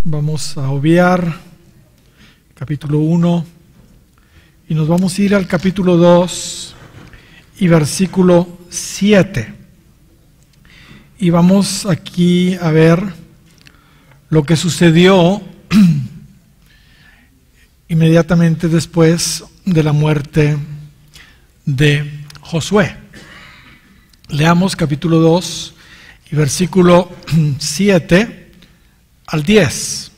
Vamos a obviar capítulo 1 y nos vamos a ir al capítulo 2 y versículo 7. Y vamos aquí a ver lo que sucedió inmediatamente después de la muerte de Josué. Leamos capítulo 2 y versículo 7 al 10.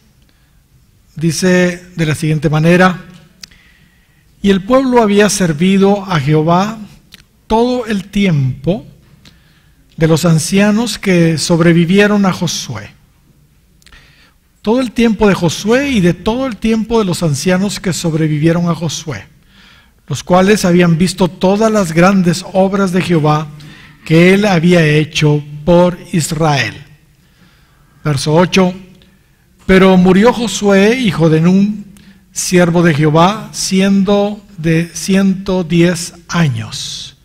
Dice de la siguiente manera: y el pueblo había servido a Jehová todo el tiempo de los ancianos que sobrevivieron a Josué. Todo el tiempo de Josué y de todo el tiempo de los ancianos que sobrevivieron a Josué, los cuales habían visto todas las grandes obras de Jehová que él había hecho por Israel. Verso 8: pero murió Josué, hijo de Nun, siervo de Jehová, siendo de 110 años.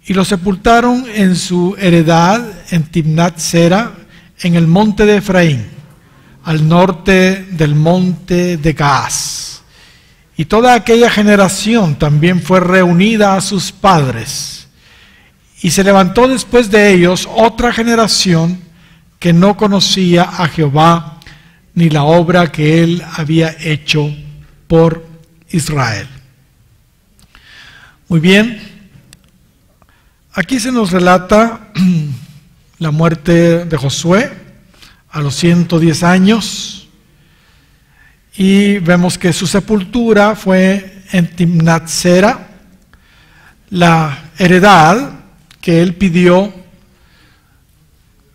Y lo sepultaron en su heredad en Timnat-Sera, en el monte de Efraín, al norte del monte de Gaas. Y toda aquella generación también fue reunida a sus padres. Y se levantó después de ellos otra generación que no conocía a Jehová ni la obra que él había hecho por Israel. Muy bien, aquí se nos relata la muerte de Josué a los 110 años y vemos que su sepultura fue en Timnat-Sera, la heredad que él pidió,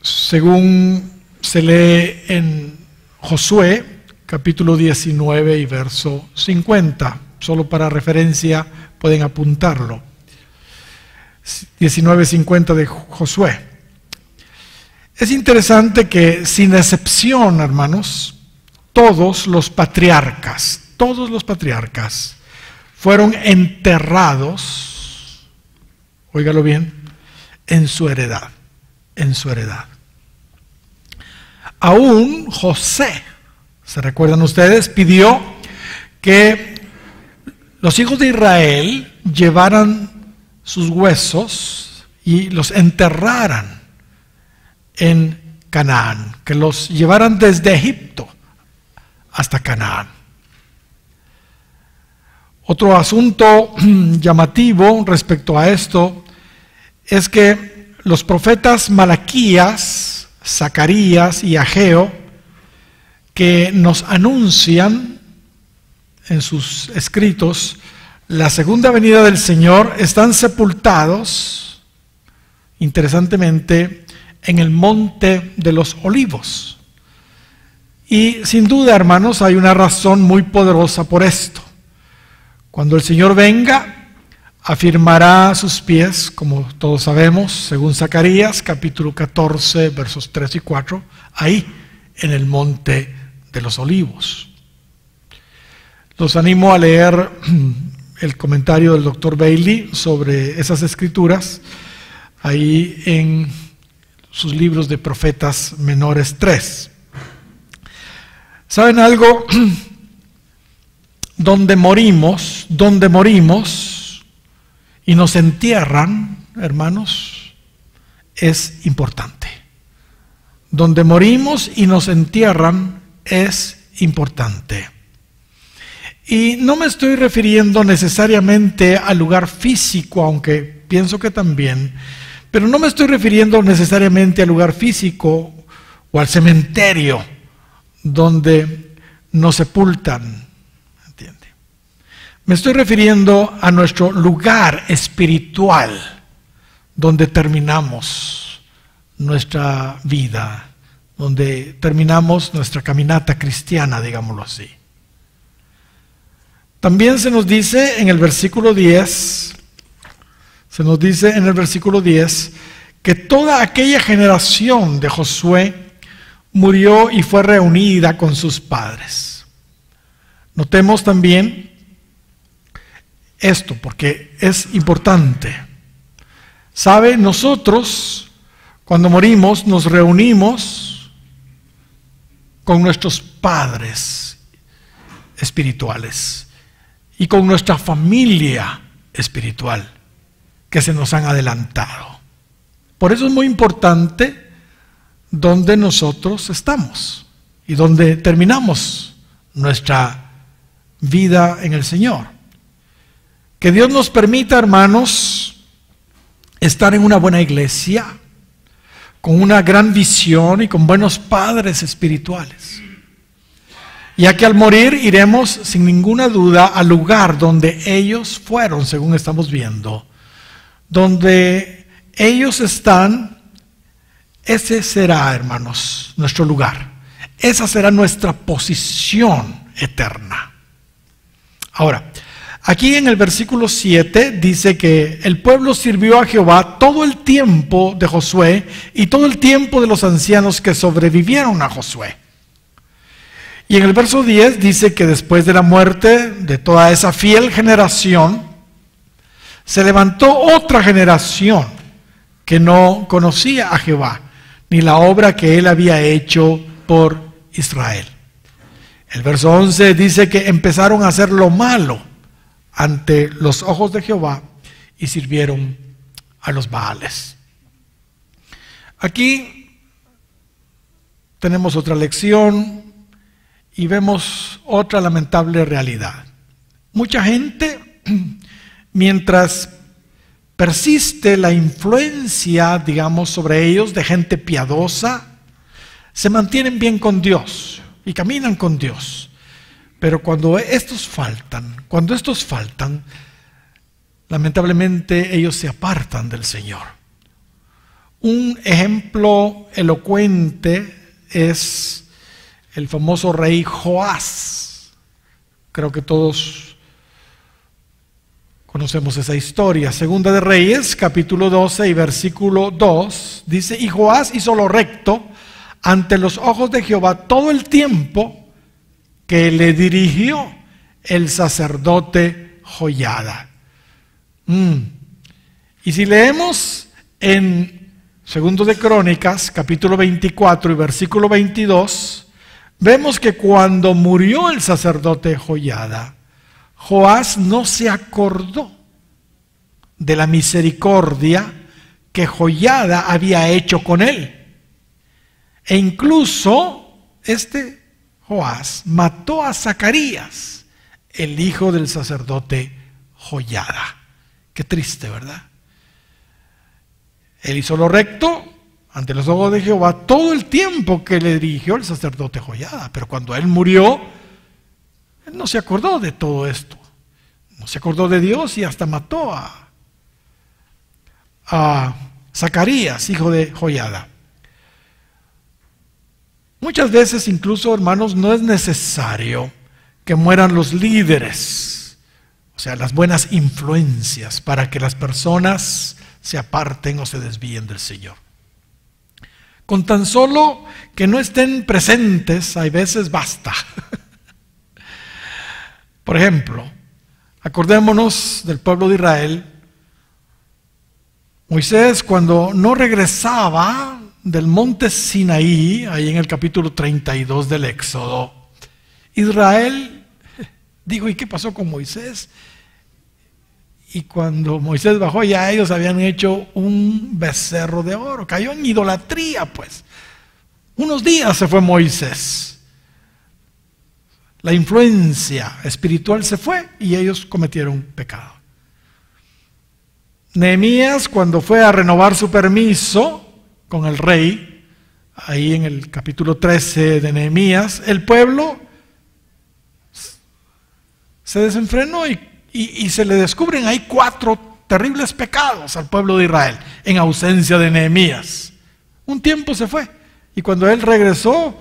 según se lee en Josué, capítulo 19 y verso 50. Solo para referencia pueden apuntarlo. 19:50 de Josué. Es interesante que, sin excepción, hermanos, todos los patriarcas fueron enterrados, óigalo bien, en su heredad. Aún José, ¿se recuerdan ustedes? Pidió que los hijos de Israel llevaran sus huesos y los enterraran en Canaán, que los llevaran desde Egipto hasta Canaán. Otro asunto llamativo respecto a esto es que los profetas Malaquías, Zacarías y Ageo, que nos anuncian en sus escritos la segunda venida del Señor, están sepultados, interesantemente, en el monte de los Olivos. Y sin duda, hermanos, hay una razón muy poderosa por esto. Cuando el Señor venga, afirmará sus pies, como todos sabemos, según Zacarías, capítulo 14, versos 3 y 4, ahí, en el monte de los Olivos. Los animo a leer el comentario del Dr. Bailey sobre esas escrituras, ahí en sus libros de Profetas Menores 3. ¿Saben algo? Donde morimos y nos entierran, hermanos, es importante. Donde morimos y nos entierran es importante. Y no me estoy refiriendo necesariamente al lugar físico, aunque pienso que también, pero no me estoy refiriendo necesariamente al lugar físico o al cementerio donde nos sepultan. Me estoy refiriendo a nuestro lugar espiritual, donde terminamos nuestra vida, donde terminamos nuestra caminata cristiana, digámoslo así. También se nos dice en el versículo 10, que toda aquella generación de Josué murió y fue reunida con sus padres. Notemos también esto, porque es importante. ¿Sabe? Nosotros, cuando morimos, nos reunimos con nuestros padres espirituales y con nuestra familia espiritual que se nos han adelantado. Por eso es muy importante donde nosotros estamos y donde terminamos nuestra vida en el Señor. Que Dios nos permita, hermanos, estar en una buena iglesia, con una gran visión y con buenos padres espirituales. Ya que al morir iremos sin ninguna duda al lugar donde ellos fueron, según estamos viendo. Donde ellos están, ese será, hermanos, nuestro lugar. Esa será nuestra posición eterna. Ahora, aquí en el versículo 7 dice que el pueblo sirvió a Jehová todo el tiempo de Josué y todo el tiempo de los ancianos que sobrevivieron a Josué. Y en el verso 10 dice que después de la muerte de toda esa fiel generación, se levantó otra generación que no conocía a Jehová, ni la obra que él había hecho por Israel. El verso 11 dice que empezaron a hacer lo malo ante los ojos de Jehová y sirvieron a los Baales. Aquí tenemos otra lección y vemos otra lamentable realidad. Mucha gente, mientras persiste la influencia, digamos, sobre ellos de gente piadosa, se mantienen bien con Dios y caminan con Dios. Pero cuando estos faltan, lamentablemente ellos se apartan del Señor. Un ejemplo elocuente es el famoso rey Joás. Creo que todos conocemos esa historia. Segunda de Reyes, capítulo 12 y versículo 2, dice: y Joás hizo lo recto ante los ojos de Jehová todo el tiempo que le dirigió el sacerdote Joiada. Y si leemos en Segundo de Crónicas, capítulo 24 y versículo 22, vemos que cuando murió el sacerdote Joiada, Joás no se acordó de la misericordia que Joiada había hecho con él. E incluso Joás mató a Zacarías, el hijo del sacerdote Joiada. Qué triste, ¿verdad? Él hizo lo recto ante los ojos de Jehová todo el tiempo que le dirigió el sacerdote Joiada, pero cuando él murió, él no se acordó de todo esto. No se acordó de Dios y hasta mató a Zacarías, hijo de Joiada. Muchas veces incluso, hermanos, no es necesario que mueran los líderes, o sea, las buenas influencias, para que las personas se aparten o se desvíen del Señor. Con tan solo que no estén presentes, hay veces basta. Por ejemplo, acordémonos del pueblo de Israel. Moisés, cuando no regresaba del monte Sinaí, ahí en el capítulo 32 del Éxodo, Israel dijo: ¿y qué pasó con Moisés? Y cuando Moisés bajó, ya ellos habían hecho un becerro de oro. Cayó en idolatría, pues. Unos días se fue Moisés. La influencia espiritual se fue y ellos cometieron pecado. Nehemías, cuando fue a renovar su permiso con el rey, ahí en el capítulo 13 de Nehemías, el pueblo se desenfrenó y se le descubren ahí 4 terribles pecados al pueblo de Israel en ausencia de Nehemías. Un tiempo se fue y cuando él regresó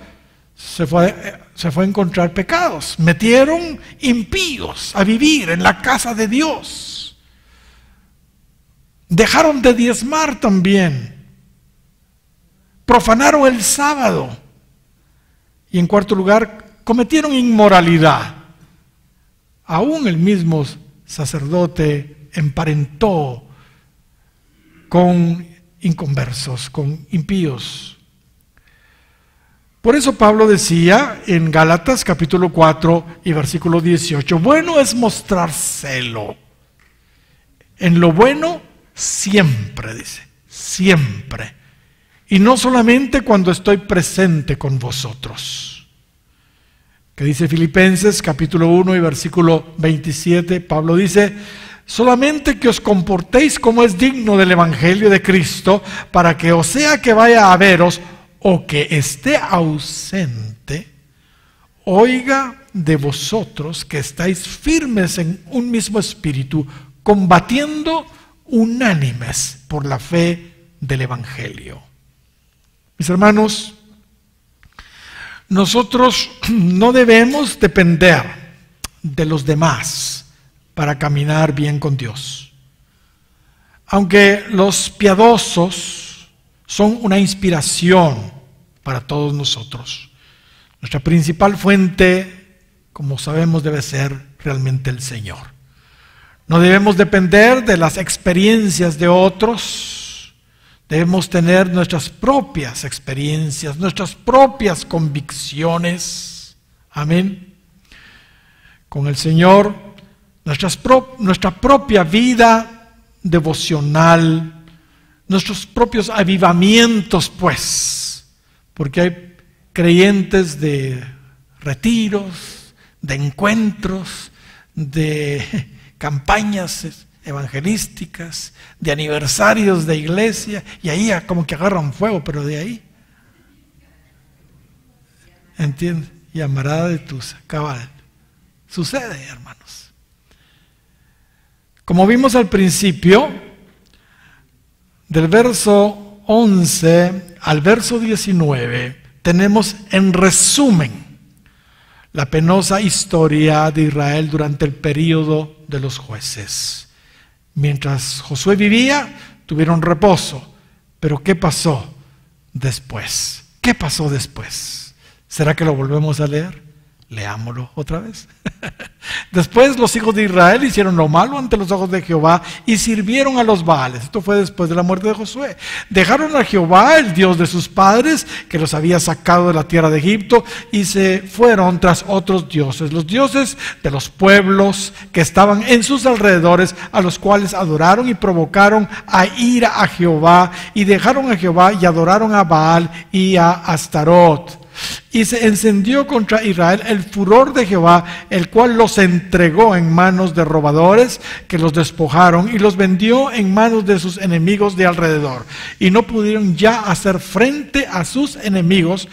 se fue a encontrar pecados. Metieron impíos a vivir en la casa de Dios. Dejaron de diezmar también. Profanaron el sábado. Y en cuarto lugar, cometieron inmoralidad. Aún el mismo sacerdote emparentó con inconversos, con impíos. Por eso Pablo decía en Gálatas capítulo 4 y versículo 18, bueno es mostrar celo. En lo bueno siempre, dice, siempre. Y no solamente cuando estoy presente con vosotros. Que dice Filipenses capítulo 1 y versículo 27, Pablo dice, solamente que os comportéis como es digno del Evangelio de Cristo, para que o sea que vaya a veros o que esté ausente, oiga de vosotros que estáis firmes en un mismo espíritu, combatiendo unánimes por la fe del Evangelio. Mis hermanos, nosotros no debemos depender de los demás para caminar bien con Dios. Aunque los piadosos son una inspiración para todos nosotros, nuestra principal fuente, como sabemos, debe ser realmente el Señor. No debemos depender de las experiencias de otros, debemos tener nuestras propias experiencias, nuestras propias convicciones. Amén. Con el Señor, nuestra propia vida devocional, nuestros propios avivamientos, pues, porque hay creyentes de retiros, de encuentros, de campañas evangelísticas, de aniversarios de iglesia, y ahí como que agarran fuego, pero de ahí, ¿entiendes? Llamarada de Tusa, cabal. Sucede, hermanos. Como vimos al principio, del verso 11 al verso 19, tenemos en resumen la penosa historia de Israel durante el período de los jueces. Mientras Josué vivía, tuvieron reposo. Pero ¿qué pasó después? ¿Qué pasó después? ¿Será que lo volvemos a leer? Leámoslo otra vez. Después los hijos de Israel hicieron lo malo ante los ojos de Jehová y sirvieron a los Baales. Esto fue después de la muerte de Josué. Dejaron a Jehová, el Dios de sus padres, que los había sacado de la tierra de Egipto, y se fueron tras otros dioses, los dioses de los pueblos que estaban en sus alrededores, a los cuales adoraron y provocaron a ira a Jehová, y dejaron a Jehová y adoraron a Baal y a Astarot. Y se encendió contra Israel el furor de Jehová, el cual los entregó en manos de robadores que los despojaron y los vendió en manos de sus enemigos de alrededor. Y no pudieron ya hacer frente a sus enemigos.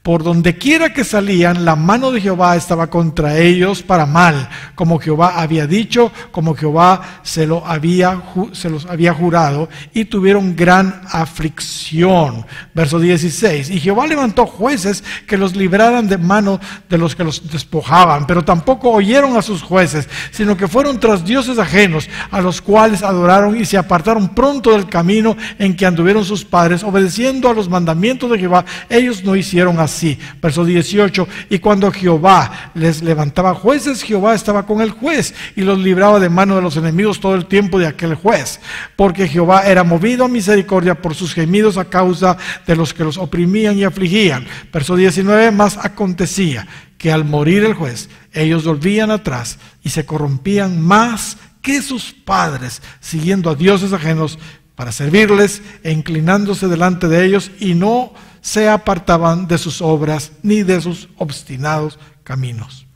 Por donde quiera que salían, la mano de Jehová estaba contra ellos para mal, como Jehová había dicho, como Jehová se los había jurado, y tuvieron gran aflicción. Verso 16, y Jehová levantó jueces que los libraran de mano de los que los despojaban, pero tampoco oyeron a sus jueces, sino que fueron tras dioses ajenos, a los cuales adoraron y se apartaron pronto del camino en que anduvieron sus padres, obedeciendo a los mandamientos de Jehová. Ellos no hicieron así. Verso 18, y cuando Jehová les levantaba jueces, Jehová estaba con el juez y los libraba de mano de los enemigos todo el tiempo de aquel juez, porque Jehová era movido a misericordia por sus gemidos a causa de los que los oprimían y afligían. Verso 19, mas acontecía que al morir el juez, ellos volvían atrás y se corrompían más que sus padres, siguiendo a dioses ajenos para servirles e inclinándose delante de ellos, y no se apartaban de sus obras ni de sus obstinados caminos.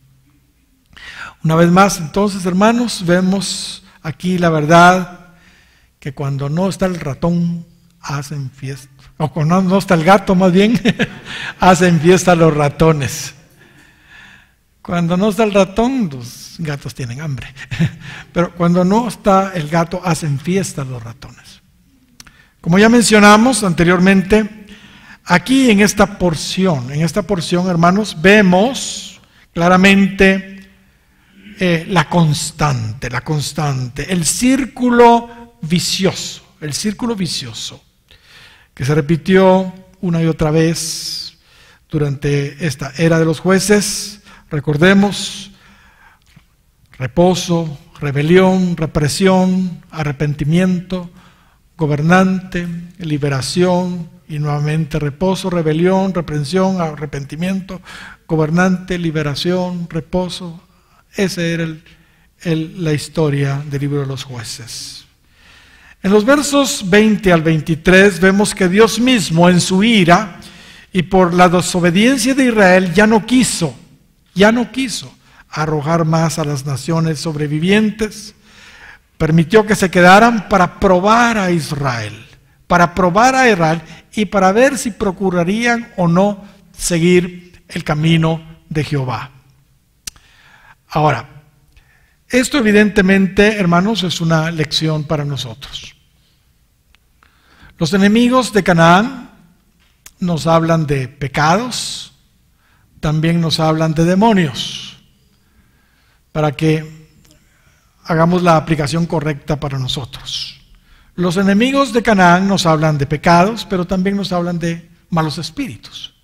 Una vez más, entonces, hermanos, vemos aquí la verdad que cuando no está el ratón, hacen fiesta. O cuando no está el gato, más bien, hacen fiesta los ratones. Cuando no está el ratón, los gatos tienen hambre. Pero cuando no está el gato, hacen fiesta los ratones. Como ya mencionamos anteriormente, aquí en esta porción, hermanos, vemos claramente la constante, el círculo vicioso, que se repitió una y otra vez durante esta era de los jueces. Recordemos: reposo, rebelión, represión, arrepentimiento, gobernante, liberación Y nuevamente reposo, rebelión, reprensión, arrepentimiento, gobernante, liberación, reposo. Esa era la historia del libro de los Jueces. En los versos 20 al 23 vemos que Dios mismo en su ira y por la desobediencia de Israel ya no quiso arrojar más a las naciones sobrevivientes. Permitió que se quedaran para probar a Israel y para ver si procurarían o no seguir el camino de Jehová. Ahora, esto evidentemente, hermanos, es una lección para nosotros. Los enemigos de Canaán nos hablan de pecados, también nos hablan de demonios, para que hagamos la aplicación correcta para nosotros. Los enemigos de Canaán nos hablan de pecados, pero también nos hablan de malos espíritus.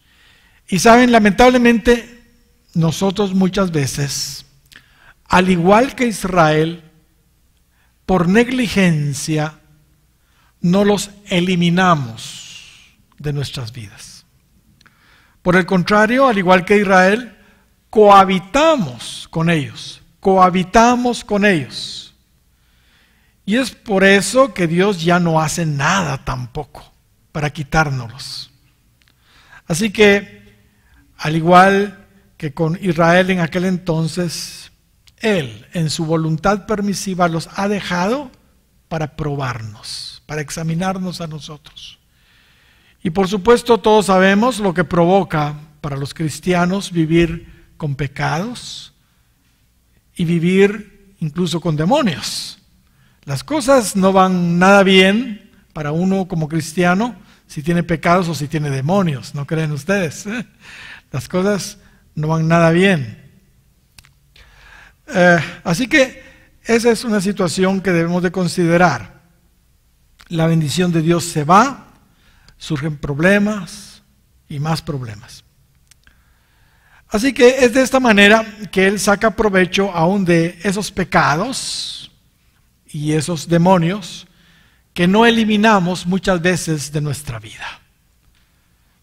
Y saben, lamentablemente, nosotros muchas veces, al igual que Israel, por negligencia, no los eliminamos de nuestras vidas. Por el contrario, al igual que Israel, cohabitamos con ellos. Y es por eso que Dios ya no hace nada tampoco para quitárnoslos. Así que, al igual que con Israel en aquel entonces, Él en su voluntad permisiva los ha dejado para probarnos, para examinarnos a nosotros. Y por supuesto todos sabemos lo que provoca para los cristianos vivir con pecados y vivir incluso con demonios. Las cosas no van nada bien para uno como cristiano si tiene pecados o si tiene demonios, ¿no creen ustedes? Las cosas no van nada bien. Así que esa es una situación que debemos de considerar. La bendición de Dios se va, surgen problemas y más problemas. Así que es de esta manera que Él saca provecho aún de esos pecados y esos demonios que no eliminamos muchas veces de nuestra vida.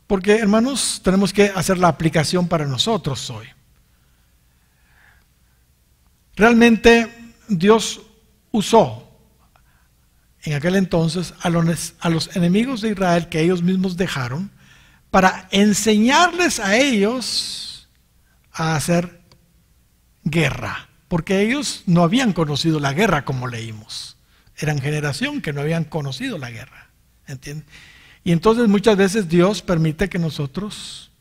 Porque, hermanos, tenemos que hacer la aplicación para nosotros hoy. Realmente Dios usó en aquel entonces a los enemigos de Israel que ellos mismos dejaron para enseñarles a ellos a hacer guerra, porque ellos no habían conocido la guerra como leímos. Eran generación que no habían conocido la guerra, ¿entienden? Y entonces muchas veces Dios permite que nosotros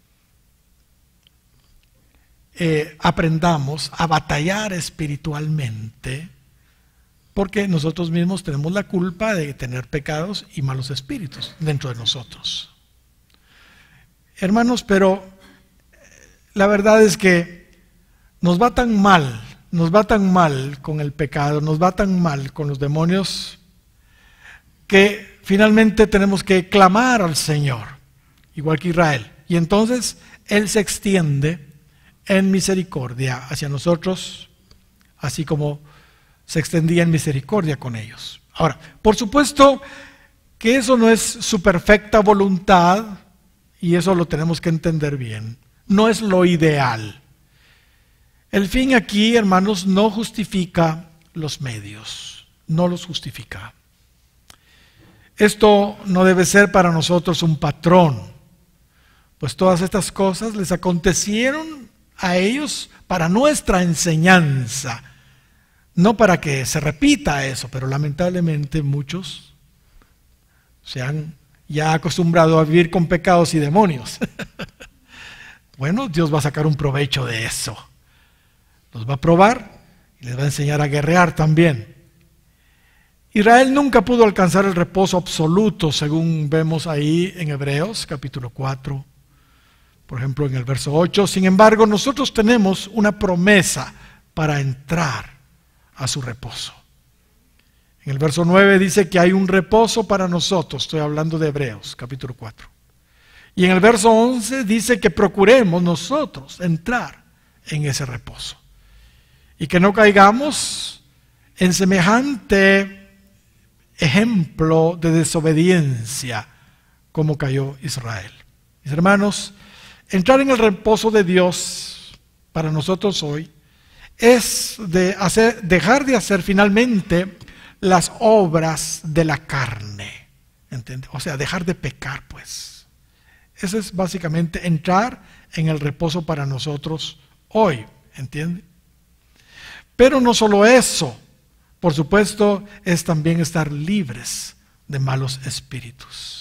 aprendamos a batallar espiritualmente, porque nosotros mismos tenemos la culpa de tener pecados y malos espíritus dentro de nosotros. Hermanos, pero la verdad es que nos va tan mal con el pecado, nos va tan mal con los demonios, que finalmente tenemos que clamar al Señor, igual que Israel. Y entonces Él se extiende en misericordia hacia nosotros, así como se extendía en misericordia con ellos. Ahora, por supuesto que eso no es su perfecta voluntad, y eso lo tenemos que entender bien. No es lo ideal. El fin aquí, hermanos, no justifica los medios, no los justifica. Esto no debe ser para nosotros un patrón, pues todas estas cosas les acontecieron a ellos para nuestra enseñanza, no para que se repita eso, pero lamentablemente muchos se han ya acostumbrado a vivir con pecados y demonios. Bueno, Dios va a sacar un provecho de eso. Los va a probar y les va a enseñar a guerrear también. Israel nunca pudo alcanzar el reposo absoluto, según vemos ahí en Hebreos capítulo 4, por ejemplo en el verso 8. Sin embargo, nosotros tenemos una promesa para entrar a su reposo. En el verso 9 dice que hay un reposo para nosotros. Estoy hablando de Hebreos capítulo 4. Y en el verso 11 dice que procuremos nosotros entrar en ese reposo. Y que no caigamos en semejante ejemplo de desobediencia como cayó Israel. Mis hermanos, entrar en el reposo de Dios para nosotros hoy es dejar de hacer finalmente las obras de la carne, ¿entiende? O sea, dejar de pecar, pues. Eso es básicamente entrar en el reposo para nosotros hoy, ¿entiende? Pero no solo eso, por supuesto, es también estar libres de malos espíritus.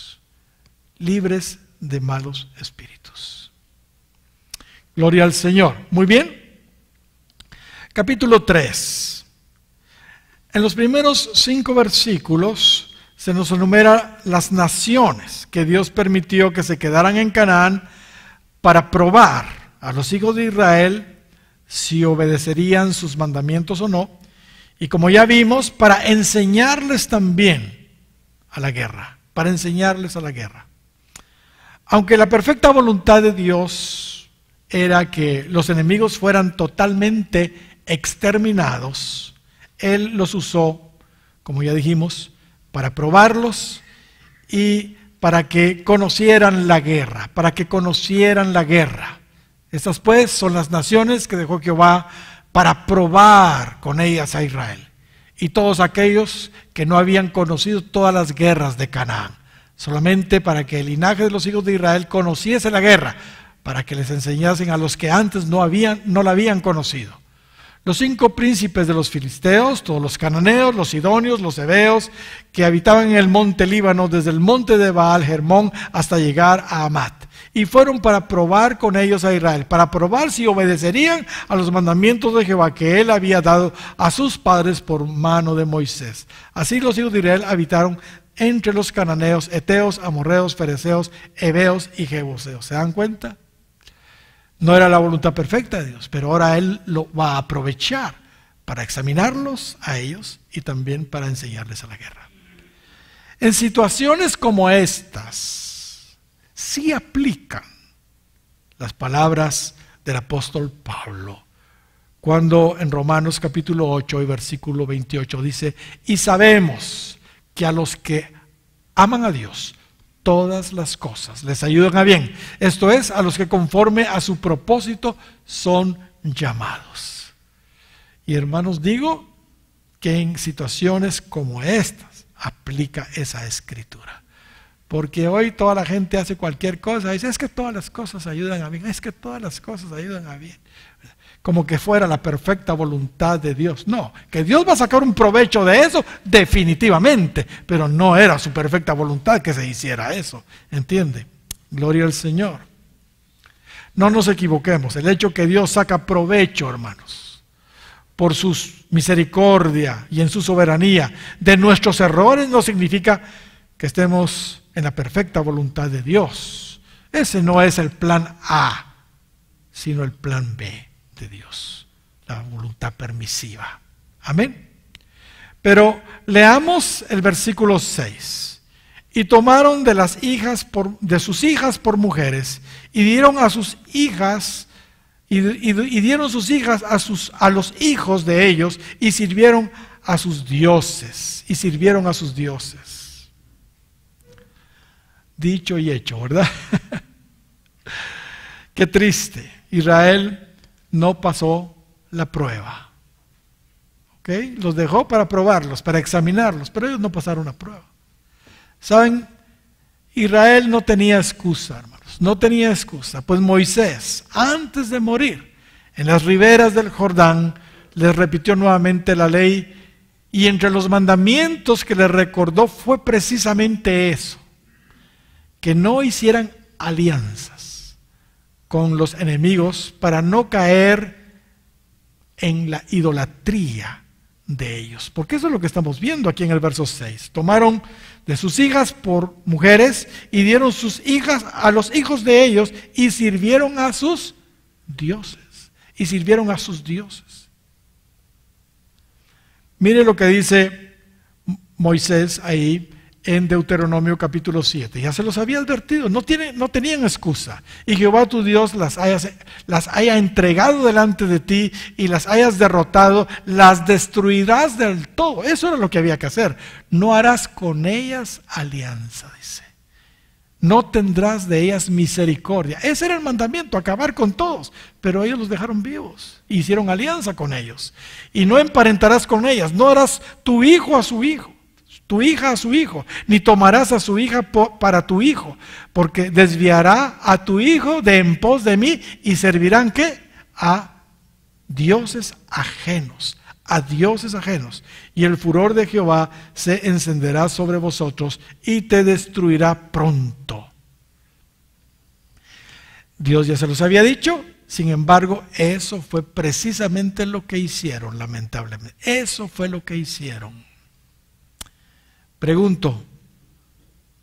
Libres de malos espíritus. Gloria al Señor. Muy bien. Capítulo 3. En los primeros 5 versículos se nos enumera las naciones que Dios permitió que se quedaran en Canaán para probar a los hijos de Israel si obedecerían sus mandamientos o no, y como ya vimos, para enseñarles también a la guerra, para enseñarles a la guerra. Aunque la perfecta voluntad de Dios era que los enemigos fueran totalmente exterminados, Él los usó, como ya dijimos, para probarlos y para que conocieran la guerra, Estas pues son las naciones que dejó Jehová para probar con ellas a Israel. Y todos aquellos que no habían conocido todas las guerras de Canaán, solamente para que el linaje de los hijos de Israel conociese la guerra, para que les enseñasen a los que antes no la habían conocido. Los 5 príncipes de los filisteos, todos los cananeos, los sidonios, los heveos, que habitaban en el monte Líbano, desde el monte de Baal Hermón hasta llegar a Amat. Y fueron para probar con ellos a Israel, para probar si obedecerían a los mandamientos de Jehová que él había dado a sus padres por mano de Moisés. Así los hijos de Israel habitaron entre los cananeos, heteos, amorreos, fereceos, heveos y jebuseos. ¿Se dan cuenta? No era la voluntad perfecta de Dios, pero ahora Él lo va a aprovechar para examinarlos a ellos y también para enseñarles a la guerra. En situaciones como estas, sí aplican las palabras del apóstol Pablo, cuando en Romanos capítulo 8 y versículo 28 dice: y sabemos que a los que aman a Dios, todas las cosas les ayudan a bien. Esto es, a los que conforme a su propósito son llamados. Y hermanos, digo que en situaciones como estas aplica esa escritura. Porque hoy toda la gente hace cualquier cosa y dice: es que todas las cosas ayudan a bien, es que todas las cosas ayudan a bien. Como que fuera la perfecta voluntad de Dios. No, que Dios va a sacar un provecho de eso, definitivamente, pero no era su perfecta voluntad que se hiciera eso, ¿entiende? Gloria al Señor. No nos equivoquemos, el hecho que Dios saca provecho, hermanos, por su misericordia y en su soberanía de nuestros errores, no significa que estemos en la perfecta voluntad de Dios. Ese no es el plan A, sino el plan B de Dios, la voluntad permisiva. Amén. Pero leamos el versículo 6. Y tomaron de sus hijas por mujeres, y dieron a sus hijas, y dieron sus hijas a los hijos de ellos, y sirvieron a sus dioses, Dicho y hecho, ¿verdad? Qué triste. Israel no pasó la prueba. ¿Ok? Los dejó para probarlos, para examinarlos, pero ellos no pasaron la prueba. ¿Saben? Israel no tenía excusa, hermanos, no tenía excusa. Pues Moisés, antes de morir, en las riberas del Jordán, les repitió nuevamente la ley, y entre los mandamientos que les recordó fue precisamente eso, que no hicieran alianzas con los enemigos para no caer en la idolatría de ellos. Porque eso es lo que estamos viendo aquí en el verso 6. Tomaron de sus hijas por mujeres y dieron sus hijas a los hijos de ellos y sirvieron a sus dioses. Mire lo que dice Moisés ahí en Deuteronomio capítulo 7. Ya se los había advertido, no tenían excusa. Y Jehová tu Dios las haya entregado delante de ti y las hayas derrotado, las destruirás del todo. Eso era lo que había que hacer. No harás con ellas alianza, dice. no tendrás de ellas misericordia. Ese era el mandamiento, acabar con todos. Pero ellos los dejaron vivos, hicieron alianza con ellos. Y no emparentarás con ellas, no harás tu hijo a su hijo, tu hija a su hijo, ni tomarás a su hija para tu hijo, porque desviará a tu hijo de en pos de mí, y servirán ¿qué? A dioses ajenos. A dioses ajenos, y el furor de Jehová se encenderá sobre vosotros y te destruirá pronto. Dios ya se los había dicho, sin embargo, eso fue precisamente lo que hicieron, lamentablemente. Eso fue lo que hicieron. Pregunto,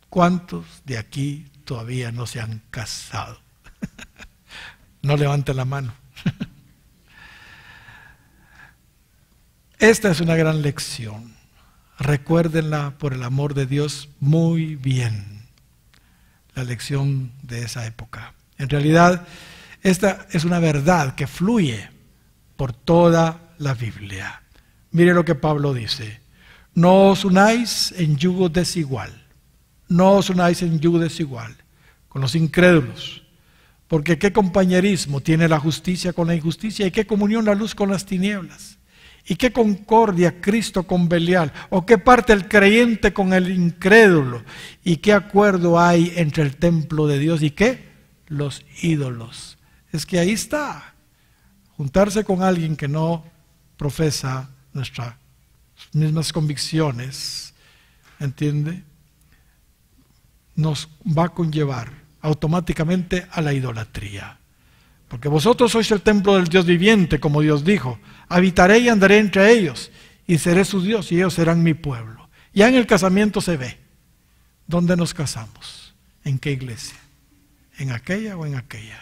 ¿cuántos de aquí todavía no se han casado? No levante la mano. Esta es una gran lección. Recuérdenla por el amor de Dios muy bien. La lección de esa época. En realidad, esta es una verdad que fluye por toda la Biblia. Mire lo que Pablo dice. No os unáis en yugo desigual. No os unáis en yugo desigual con los incrédulos. Porque qué compañerismo tiene la justicia con la injusticia, y qué comunión la luz con las tinieblas. ¿Y qué concordia Cristo con Belial? ¿O qué parte el creyente con el incrédulo? ¿Y qué acuerdo hay entre el templo de Dios y qué? Los ídolos. Es que ahí está. Juntarse con alguien que no profesa nuestras mismas convicciones, ¿entiende? Nos va a conllevar automáticamente a la idolatría. Porque vosotros sois el templo del Dios viviente, como Dios dijo. Habitaré y andaré entre ellos, y seré su Dios, y ellos serán mi pueblo. Ya en el casamiento se ve. ¿Dónde nos casamos? ¿En qué iglesia? ¿En aquella o en aquella?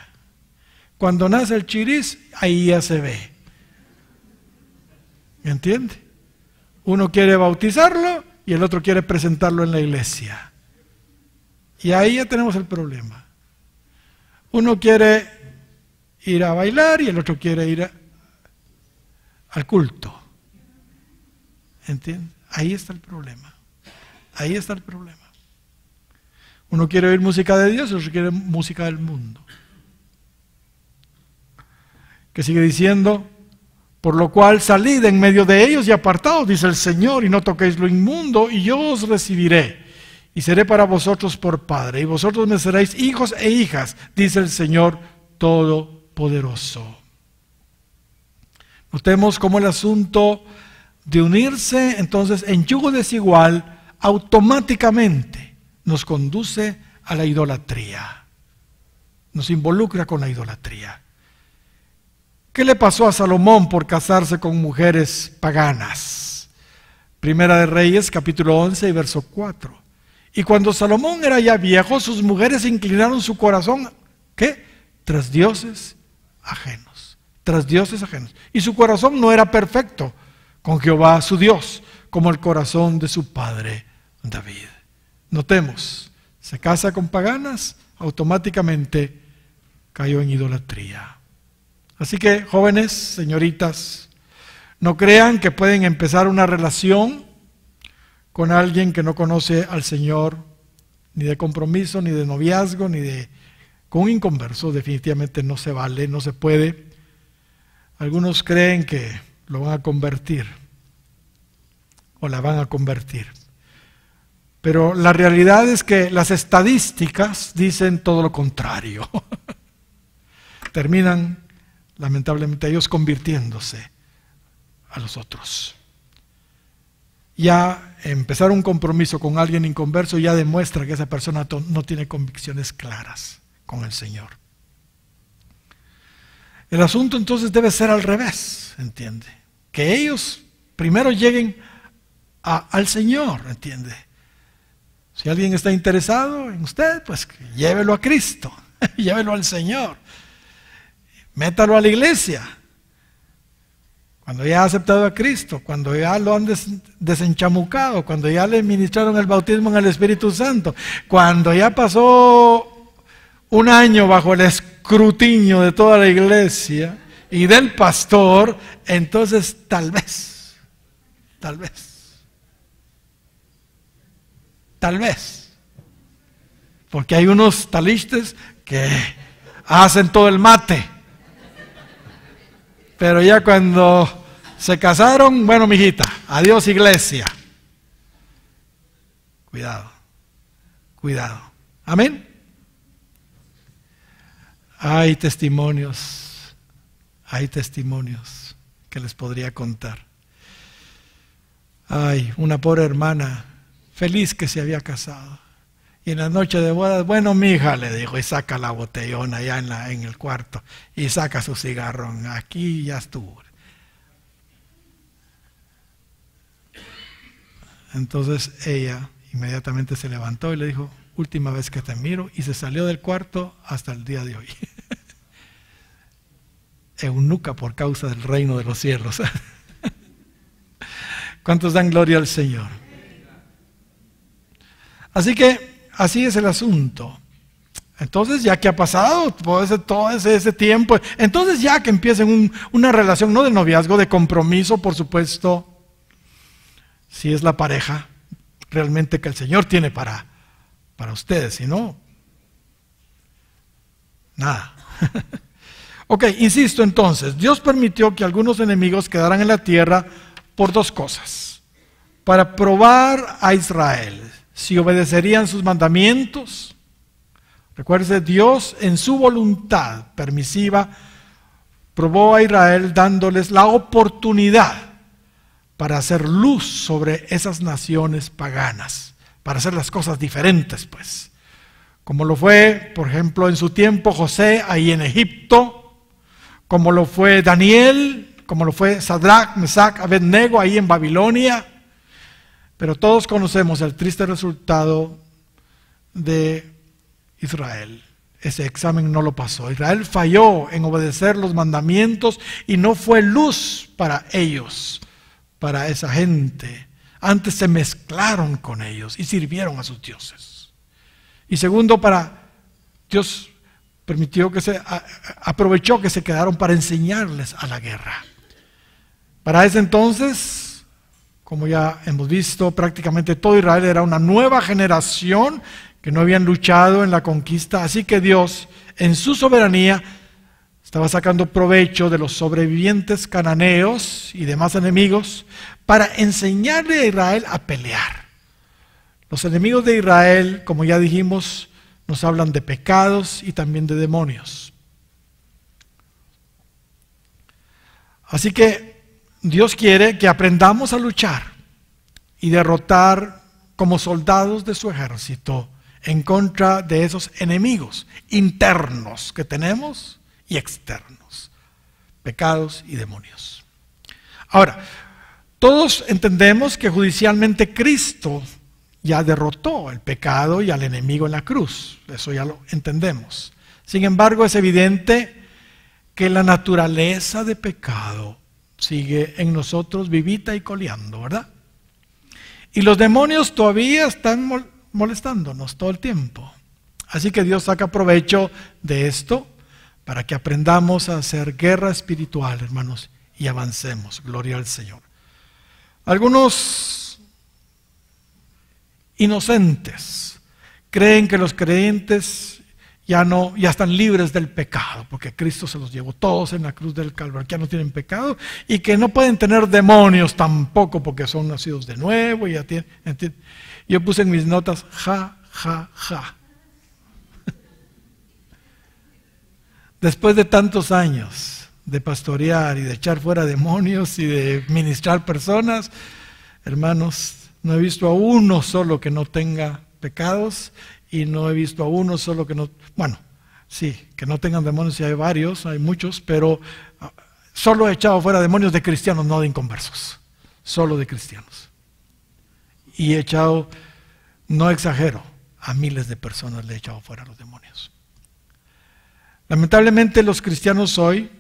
Cuando nace el chiriz, ahí ya se ve. ¿Me entiende? Uno quiere bautizarlo y el otro quiere presentarlo en la iglesia. Y ahí ya tenemos el problema. Uno quiere ir a bailar y el otro quiere ir al culto. ¿Entiendes? Ahí está el problema. Ahí está el problema. Uno quiere oír música de Dios y el otro quiere música del mundo. Que sigue diciendo, por lo cual salid en medio de ellos y apartaos, dice el Señor, y no toquéis lo inmundo, y yo os recibiré, y seré para vosotros por Padre, y vosotros me seréis hijos e hijas, dice el Señor Todopoderoso. Notemos cómo el asunto de unirse entonces en yugo desigual automáticamente nos conduce a la idolatría, nos involucra con la idolatría. ¿Qué le pasó a Salomón por casarse con mujeres paganas? Primera de Reyes, capítulo 11 y verso 4. Y cuando Salomón era ya viejo, sus mujeres inclinaron su corazón, ¿qué? Tras dioses ajenos. Tras dioses ajenos. Y su corazón no era perfecto con Jehová su Dios, como el corazón de su padre David. Notemos, se casa con paganas, automáticamente cayó en idolatría. Así que, jóvenes, señoritas, no crean que pueden empezar una relación con alguien que no conoce al Señor, ni de compromiso, ni de noviazgo, con un inconverso. Definitivamente no se vale, no se puede. Algunos creen que lo van a convertir o la van a convertir. Pero la realidad es que las estadísticas dicen todo lo contrario. Terminan, lamentablemente, ellos convirtiéndose a los otros. Ya empezar un compromiso con alguien inconverso ya demuestra que esa persona no tiene convicciones claras con el Señor. El asunto entonces debe ser al revés, ¿entiende? Que ellos primero lleguen al Señor, ¿entiende? Si alguien está interesado en usted, pues llévelo a Cristo, llévelo al Señor, métalo a la iglesia. Cuando ya ha aceptado a Cristo, cuando ya lo han desenchamucado, cuando ya le ministraron el bautismo en el Espíritu Santo, cuando ya pasó un año bajo el escrutinio de toda la iglesia y del pastor, entonces tal vez, Porque hay unos talistes que hacen todo el mate. Pero ya cuando se casaron, bueno, mijita, adiós iglesia. Cuidado, cuidado. Amén. Hay testimonios que les podría contar. Ay, una pobre hermana, feliz que se había casado. Y en la noche de bodas, bueno, mija, le dijo, y saca la botellona allá en el cuarto, y saca su cigarrón, aquí ya estuvo. Entonces ella inmediatamente se levantó y le dijo, última vez que te miro, y se salió del cuarto hasta el día de hoy. Eunuca por causa del reino de los cielos. ¿Cuántos dan gloria al Señor? Así que así es el asunto. Entonces, ya que ha pasado todo ese tiempo, entonces ya que empiecen una relación, no de noviazgo, de compromiso, por supuesto, si es la pareja realmente que el Señor tiene para ustedes, si no, nada. Ok, insisto entonces, Dios permitió que algunos enemigos quedaran en la tierra por dos cosas. Para probar a Israel si obedecerían sus mandamientos. Recuerde, Dios en su voluntad permisiva probó a Israel dándoles la oportunidad para hacer luz sobre esas naciones paganas, para hacer las cosas diferentes, pues. Como lo fue, por ejemplo, en su tiempo José ahí en Egipto, como lo fue Daniel, como lo fue Sadrach, Mesach, Abednego ahí en Babilonia. Pero todos conocemos el triste resultado de Israel. Ese examen no lo pasó. Israel falló en obedecer los mandamientos y no fue luz para ellos, para esa gente. Antes se mezclaron con ellos y sirvieron a sus dioses. Y segundo, Dios permitió aprovechó que se quedaron para enseñarles a la guerra. Para ese entonces, como ya hemos visto, prácticamente todo Israel era una nueva generación que no habían luchado en la conquista, así que Dios, en su soberanía, estaba sacando provecho de los sobrevivientes cananeos y demás enemigos para enseñarle a Israel a pelear. Los enemigos de Israel, como ya dijimos, nos hablan de pecados y también de demonios. Así que Dios quiere que aprendamos a luchar y derrotar como soldados de su ejército en contra de esos enemigos internos que tenemos y externos, pecados y demonios. Ahora, todos entendemos que judicialmente Cristo ya derrotó el pecado y al enemigo en la cruz, eso ya lo entendemos. Sin embargo, es evidente que la naturaleza de pecado sigue en nosotros vivita y coleando, ¿verdad? Y los demonios todavía están molestándonos todo el tiempo. Así que Dios saca provecho de esto para que aprendamos a hacer guerra espiritual, hermanos, y avancemos. Gloria al Señor. Algunos inocentes creen que los creyentes ya están libres del pecado, porque Cristo se los llevó todos en la cruz del Calvario, que ya no tienen pecado, y que no pueden tener demonios tampoco, porque son nacidos de nuevo, y ya tienen. Yo puse en mis notas, ja, ja, ja. Después de tantos años de pastorear y de echar fuera demonios y de ministrar personas, hermanos, no he visto a uno solo que no tenga pecados y no he visto a uno solo que no, bueno, sí, que no tengan demonios, y hay varios, hay muchos, pero solo he echado fuera demonios de cristianos, no de inconversos, solo de cristianos. Y he echado, no exagero, a miles de personas le he echado fuera los demonios. Lamentablemente los cristianos hoy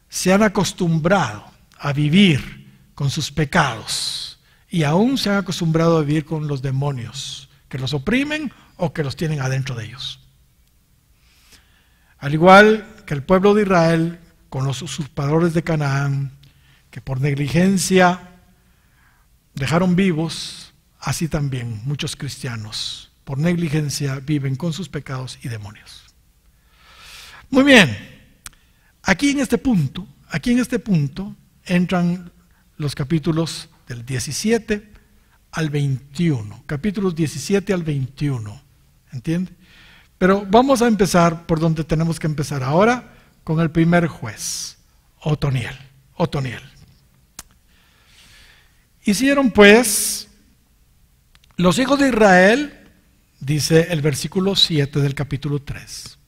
se han acostumbrado a vivir con sus pecados y aún se han acostumbrado a vivir con los demonios que los oprimen o que los tienen adentro de ellos. Al igual que el pueblo de Israel con los usurpadores de Canaán, que por negligencia dejaron vivos, así también muchos cristianos por negligencia, viven con sus pecados y demonios. Muy bien, aquí en este punto entran los capítulos del 17 al 21, capítulos 17 al 21, ¿entiende? Pero vamos a empezar por donde tenemos que empezar ahora, con el primer juez, Otoniel. Hicieron pues los hijos de Israel, dice el versículo 7 del capítulo 3,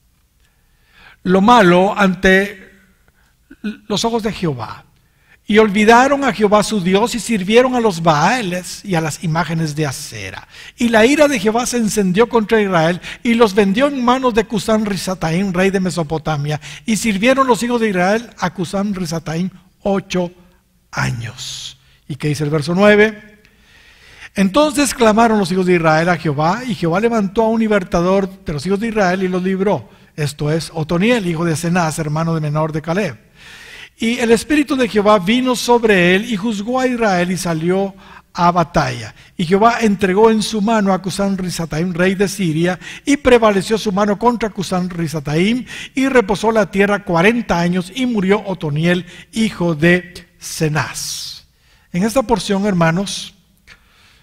lo malo ante los ojos de Jehová, y olvidaron a Jehová su Dios y sirvieron a los Baales y a las imágenes de acera. Y la ira de Jehová se encendió contra Israel y los vendió en manos de Cusán Risataim, rey de Mesopotamia. Y sirvieron los hijos de Israel a Cusán Risataim 8 años. ¿Y qué dice el verso 9? Entonces clamaron los hijos de Israel a Jehová, y Jehová levantó a un libertador de los hijos de Israel y los libró. Esto es Otoniel, hijo de Cenaz, hermano de menor de Caleb. Y el Espíritu de Jehová vino sobre él y juzgó a Israel y salió a batalla. Y Jehová entregó en su mano a Cusán Risataim, rey de Siria, y prevaleció su mano contra Cusán Risataim, y reposó la tierra 40 años, y murió Otoniel, hijo de Cenaz. En esta porción, hermanos,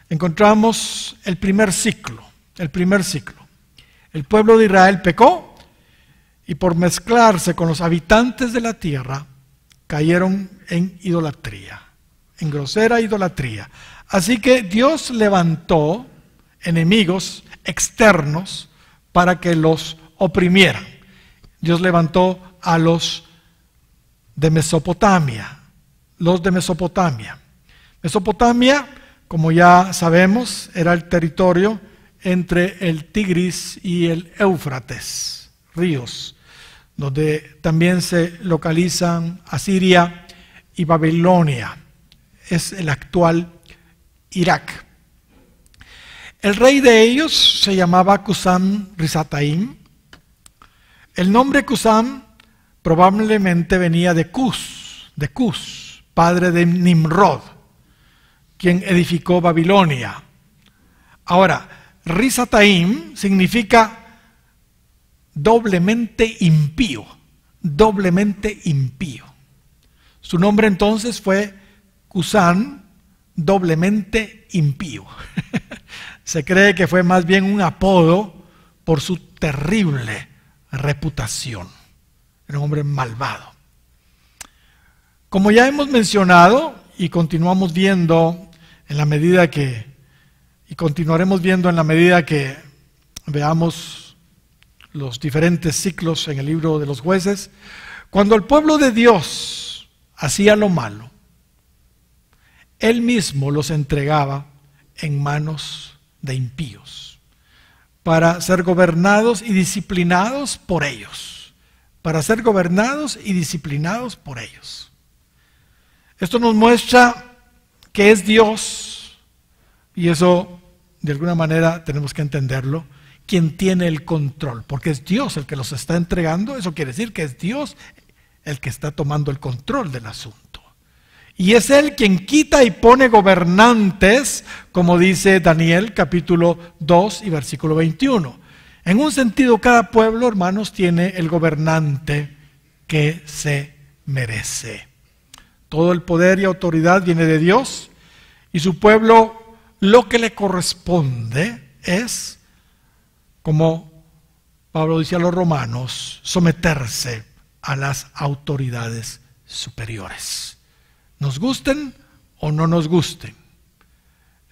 encontramos el primer ciclo. El pueblo de Israel pecó, y por mezclarse con los habitantes de la tierra, cayeron en idolatría, en grosera idolatría. Así que Dios levantó enemigos externos para que los oprimieran. Dios levantó a los de Mesopotamia. Mesopotamia, como ya sabemos, era el territorio entre el Tigris y el Éufrates, ríos, donde también se localizan Asiria y Babilonia. Es el actual Irak. El rey de ellos se llamaba Cusán Risataim. El nombre Cusán probablemente venía de Cus, padre de Nimrod, quien edificó Babilonia. Ahora, Risataim significa doblemente impío. Su nombre entonces fue Cusán, doblemente impío. Se cree que fue más bien un apodo por su terrible reputación. Era un hombre malvado. Como ya hemos mencionado y continuaremos viendo en la medida que veamos los diferentes ciclos en el libro de los jueces, cuando el pueblo de Dios hacía lo malo, Él mismo los entregaba en manos de impíos, para ser gobernados y disciplinados por ellos. Esto nos muestra que es Dios, y eso de alguna manera tenemos que entenderlo, quien tiene el control, porque es Dios el que los está entregando. Eso quiere decir que es Dios el que está tomando el control del asunto. Y es Él quien quita y pone gobernantes, como dice Daniel capítulo 2 y versículo 21. En un sentido, cada pueblo, hermanos, tiene el gobernante que se merece. Todo el poder y autoridad viene de Dios, y su pueblo lo que le corresponde es, como Pablo dice a los romanos, someterse a las autoridades superiores. Nos gusten o no nos gusten.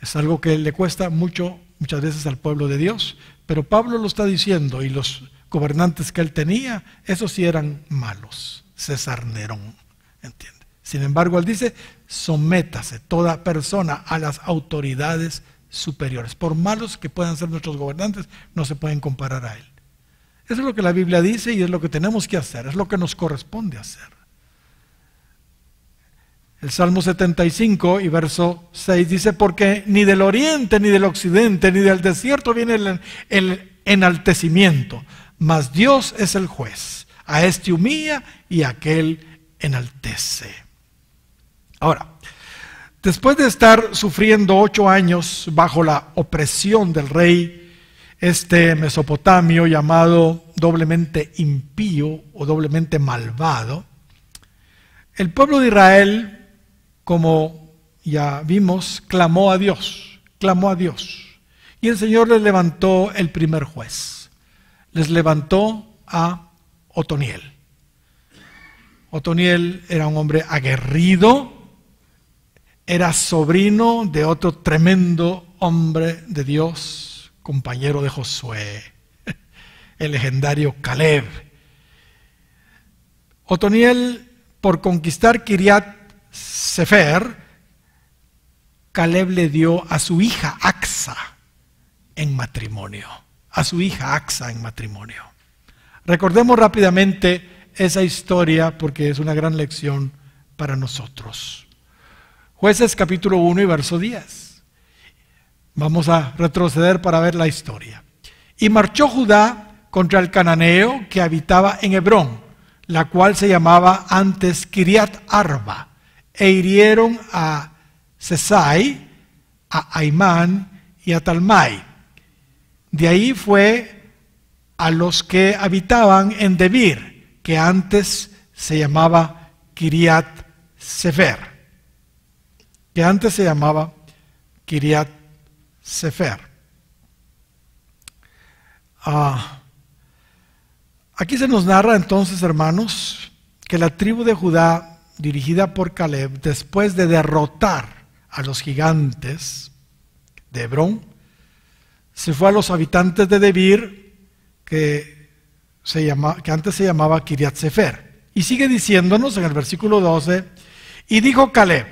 Es algo que le cuesta muchas veces al pueblo de Dios, pero Pablo lo está diciendo, y los gobernantes que él tenía, esos sí eran malos. César Nerón, ¿entiende? Sin embargo, él dice, sométase toda persona a las autoridades superiores. Por malos que puedan ser nuestros gobernantes, no se pueden comparar a él. Eso es lo que la Biblia dice y es lo que tenemos que hacer, es lo que nos corresponde hacer. El Salmo 75 y verso 6 dice, porque ni del oriente, ni del occidente, ni del desierto viene el enaltecimiento, mas Dios es el juez. A este humilla y a aquel enaltece. Ahora, después de estar sufriendo 8 años bajo la opresión del rey este mesopotamio llamado doblemente impío o doblemente malvado, el pueblo de Israel, como ya vimos, clamó a Dios, y el Señor les levantó el primer juez, les levantó a Otoniel. Otoniel era un hombre aguerrido, era sobrino de otro tremendo hombre de Dios, compañero de Josué, el legendario Caleb. Otoniel, por conquistar Kiriat Sefer, Caleb le dio a su hija Acsa en matrimonio. Recordemos rápidamente esa historia porque es una gran lección para nosotros. Jueces capítulo 1 y verso 10. Vamos a retroceder para ver la historia. Y marchó Judá contra el cananeo que habitaba en Hebrón, la cual se llamaba antes Kiriat Arba, e hirieron a Sesai, a Aimán y a Talmai. De ahí fue a los que habitaban en Debir, que antes se llamaba Kiriat Sefer. Aquí se nos narra entonces, hermanos, que la tribu de Judá, dirigida por Caleb, después de derrotar a los gigantes de Hebrón, se fue a los habitantes de Debir, que antes se llamaba Kiriat Sefer. Y sigue diciéndonos en el versículo 12, y dijo Caleb: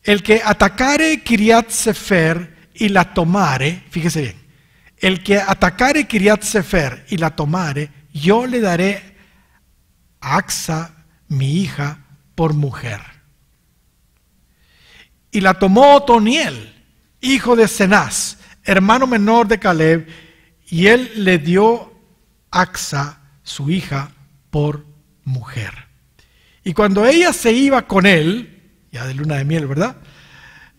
el que atacare Kiriat Sefer y la tomare, fíjese bien, el que atacare Kiriat Sefer y la tomare, yo le daré a Acsa, mi hija, por mujer. Y la tomó Otoniel, hijo de Cenaz, hermano menor de Caleb, y él le dio Acsa, su hija, por mujer. Y cuando ella se iba con él, ya de luna de miel, ¿verdad?,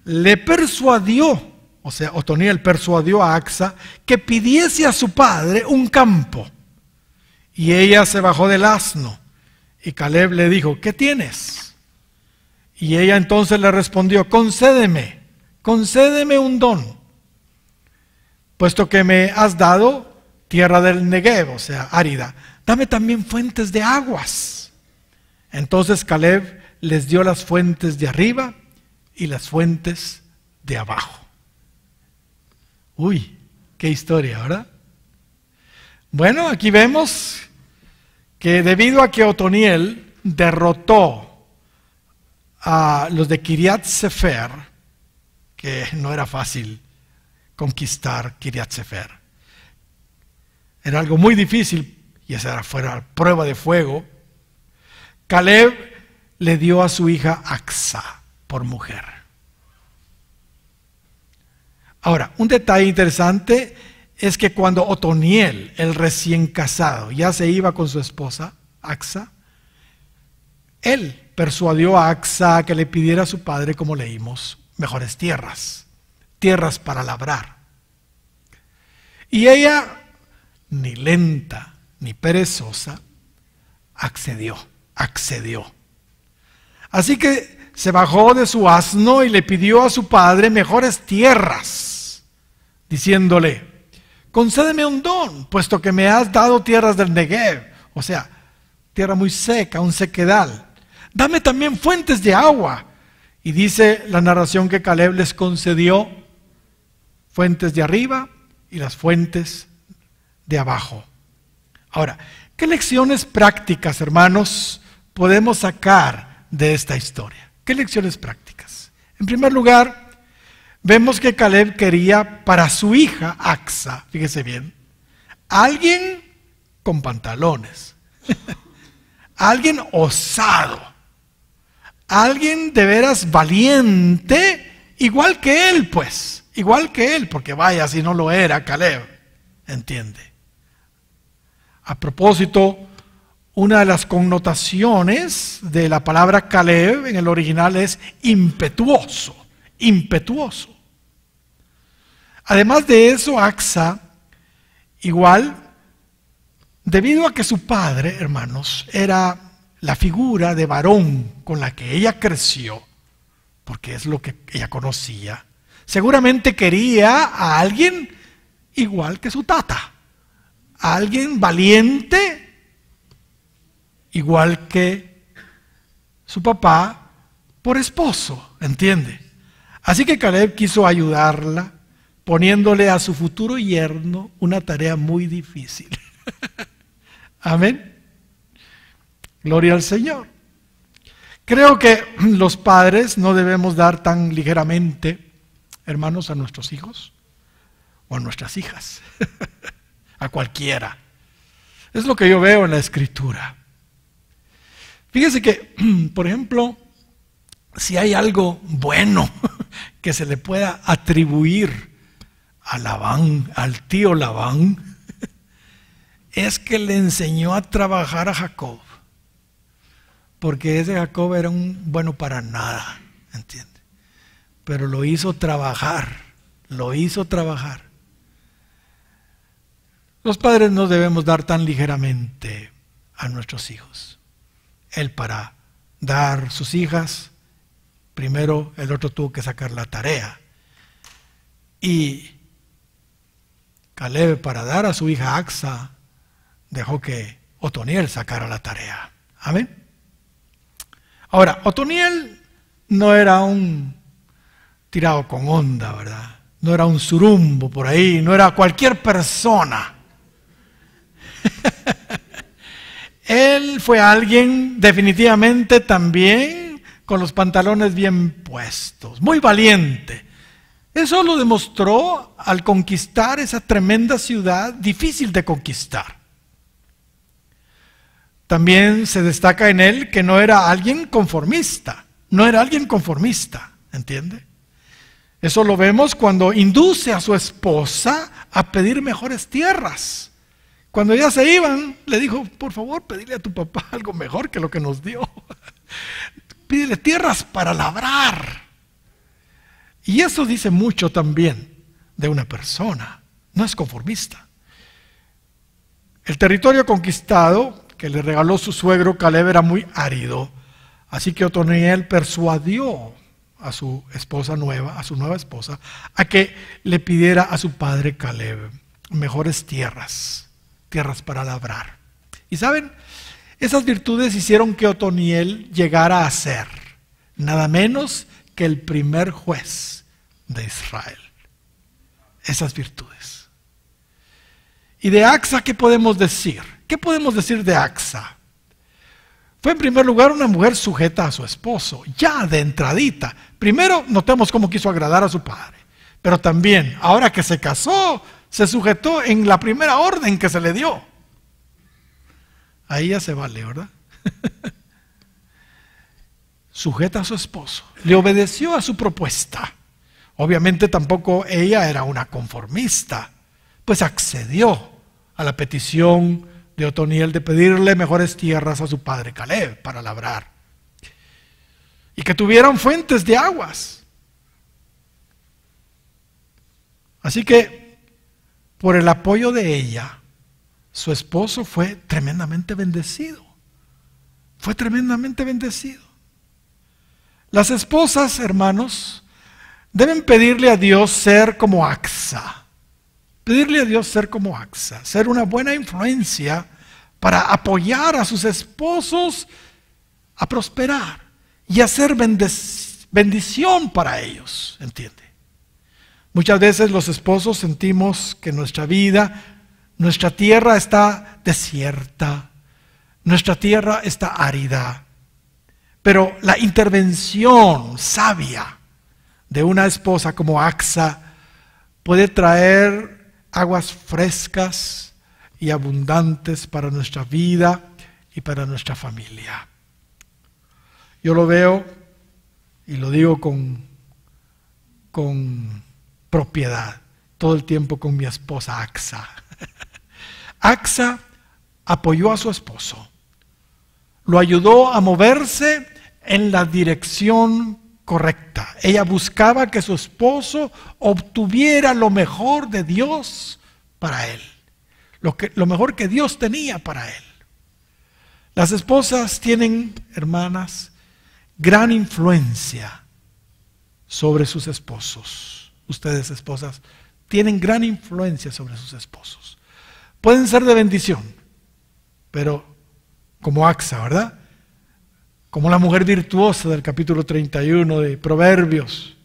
le persuadió, o sea, Otoniel persuadió a Acsa que pidiese a su padre un campo. Y ella se bajó del asno. Y Caleb le dijo: ¿qué tienes? Y ella entonces le respondió: concédeme un don, puesto que me has dado tierra del Negev, o sea, árida, dame también fuentes de aguas. Entonces Caleb les dio las fuentes de arriba y las fuentes de abajo. Uy, qué historia, ¿verdad? Bueno, aquí vemos que debido a que Otoniel derrotó a los de Kiriat Sefer, que no era fácil conquistar Kiriat Sefer, era algo muy difícil y esa fuera prueba de fuego, Caleb le dio a su hija Acsa por mujer. Ahora, un detalle interesante es que cuando Otoniel, el recién casado, ya se iba con su esposa, Acsa, él persuadió a Acsa que le pidiera a su padre, como leímos, mejores tierras para labrar. Y ella, ni lenta ni perezosa, accedió. Así que se bajó de su asno y le pidió a su padre mejores tierras, diciéndole: concédeme un don, puesto que me has dado tierras del Negev, o sea, tierra muy seca, un sequedal. Dame también fuentes de agua. Y dice la narración que Caleb les concedió fuentes de arriba y las fuentes de abajo. Ahora, ¿qué lecciones prácticas, hermanos, podemos sacar de esta historia? ¿Qué lecciones prácticas? En primer lugar, vemos que Caleb quería para su hija Acsa, fíjese bien, alguien con pantalones, alguien osado, alguien de veras valiente, igual que él, porque vaya si no lo era Caleb, ¿entiende? A propósito, una de las connotaciones de la palabra Caleb en el original es impetuoso. Además de eso, Acsa, igual, debido a que su padre, hermanos, era la figura de varón con la que ella creció, porque es lo que ella conocía, seguramente quería a alguien igual que su tata, a alguien valiente, igual que su papá, por esposo, ¿entiende? Así que Caleb quiso ayudarla, poniéndole a su futuro yerno una tarea muy difícil. Amén. Gloria al Señor. Creo que los padres no debemos dar tan ligeramente, hermanos, a nuestros hijos o a nuestras hijas, a cualquiera. Es lo que yo veo en la Escritura. Fíjese que, por ejemplo, si hay algo bueno que se le pueda atribuir a Labán, al tío Labán, es que le enseñó a trabajar a Jacob. Porque ese Jacob era un bueno para nada, ¿entiende? Pero lo hizo trabajar, lo hizo trabajar. Los padres no debemos dar tan ligeramente a nuestros hijos. Él para dar sus hijas, primero el otro tuvo que sacar la tarea. Y Caleb para dar a su hija Acsa, dejó que Otoniel sacara la tarea. Amén. Ahora, Otoniel no era un tirado con onda, ¿verdad? No era un surumbo por ahí, no era cualquier persona. Él fue alguien definitivamente también con los pantalones bien puestos, muy valiente. Eso lo demostró al conquistar esa tremenda ciudad difícil de conquistar. También se destaca en él que no era alguien conformista, ¿entiende? Eso lo vemos cuando induce a su esposa a pedir mejores tierras. Cuando ya se iban, le dijo, por favor, pedile a tu papá algo mejor que lo que nos dio. Pídele tierras para labrar. Y eso dice mucho también de una persona, no es conformista. El territorio conquistado que le regaló su suegro Caleb era muy árido, así que Otoniel persuadió a su esposa nueva, a su nueva esposa, a que le pidiera a su padre Caleb mejores tierras para labrar. Y saben, esas virtudes hicieron que Otoniel llegara a ser nada menos que el primer juez de Israel. Esas virtudes. Y de Acsa, ¿qué podemos decir? ¿Qué podemos decir de Acsa? Fue en primer lugar una mujer sujeta a su esposo, ya de entradita. Primero notemos cómo quiso agradar a su padre, pero también, ahora que se casó, se sujetó en la primera orden que se le dio. Ahí ya se vale, ¿verdad? Sujeta a su esposo, le obedeció a su propuesta. Obviamente tampoco ella era una conformista, pues accedió a la petición de Otoniel de pedirle mejores tierras a su padre Caleb para labrar y que tuvieran fuentes de aguas. Así que por el apoyo de ella, su esposo fue tremendamente bendecido. Fue tremendamente bendecido. Las esposas, hermanos, deben pedirle a Dios ser como Acsa. Pedirle a Dios ser como Acsa, ser una buena influencia para apoyar a sus esposos a prosperar y a ser bendición para ellos, ¿entiende? Muchas veces los esposos sentimos que nuestra vida, nuestra tierra está desierta, nuestra tierra está árida, pero la intervención sabia de una esposa como Acsa puede traer aguas frescas y abundantes para nuestra vida y para nuestra familia. Yo lo veo y lo digo con propiedad, todo el tiempo con mi esposa Acsa. Acsa apoyó a su esposo, lo ayudó a moverse en la dirección correcta. Ella buscaba que su esposo obtuviera lo mejor de Dios para él, lo mejor que Dios tenía para él. Las esposas tienen, hermanas, gran influencia sobre sus esposos. Ustedes, esposas, tienen gran influencia sobre sus esposos. Pueden ser de bendición, pero como Axa, ¿verdad? Como la mujer virtuosa del capítulo 31 de Proverbios,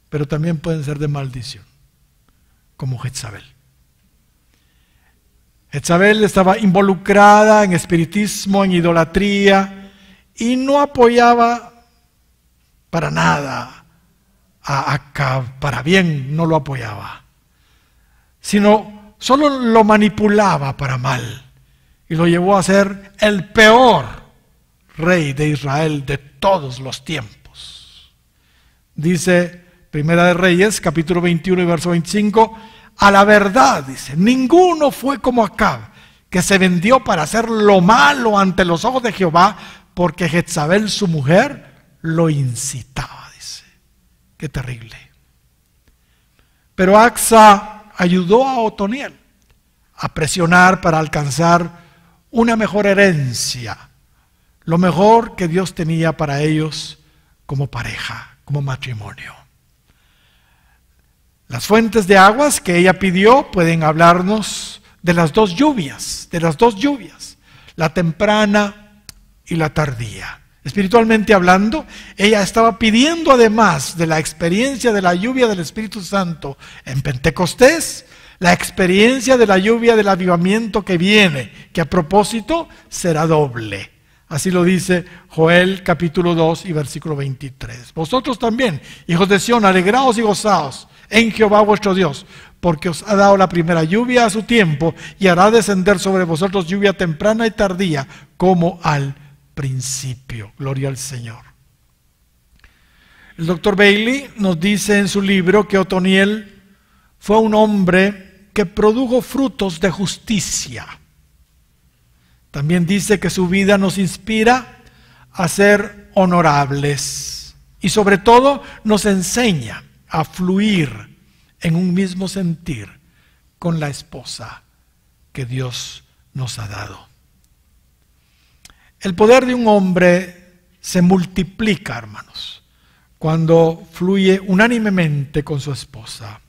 pero también pueden ser de maldición, como Jezabel. Jezabel estaba involucrada en espiritismo, en idolatría, y no apoyaba para nada a Acab, para bien no lo apoyaba, sino solo lo manipulaba para mal, y lo llevó a ser el peor rey de Israel de todos los tiempos. Dice Primera de Reyes, capítulo 21 y verso 25, a la verdad, dice, ninguno fue como Acab, que se vendió para hacer lo malo ante los ojos de Jehová, porque Jezabel, su mujer, lo incitaba, dice. Qué terrible. Pero Axa ayudó a Otoniel a presionar para alcanzar una mejor herencia, lo mejor que Dios tenía para ellos como pareja, como matrimonio. Las fuentes de aguas que ella pidió pueden hablarnos de las dos lluvias, la temprana y la tardía. Espiritualmente hablando, ella estaba pidiendo, además de la experiencia de la lluvia del Espíritu Santo en Pentecostés, la experiencia de la lluvia del avivamiento que viene, que a propósito será doble. Así lo dice Joel capítulo 2 y versículo 23. Vosotros también, hijos de Sión, alegraos y gozaos en Jehová vuestro Dios, porque os ha dado la primera lluvia a su tiempo, y hará descender sobre vosotros lluvia temprana y tardía, como al principio. Gloria al Señor. El doctor Bailey nos dice en su libro que Otoniel fue un hombre que produjo frutos de justicia. También dice que su vida nos inspira a ser honorables y sobre todo nos enseña a fluir en un mismo sentir con la esposa que Dios nos ha dado. El poder de un hombre se multiplica, hermanos, cuando fluye unánimemente con su esposa.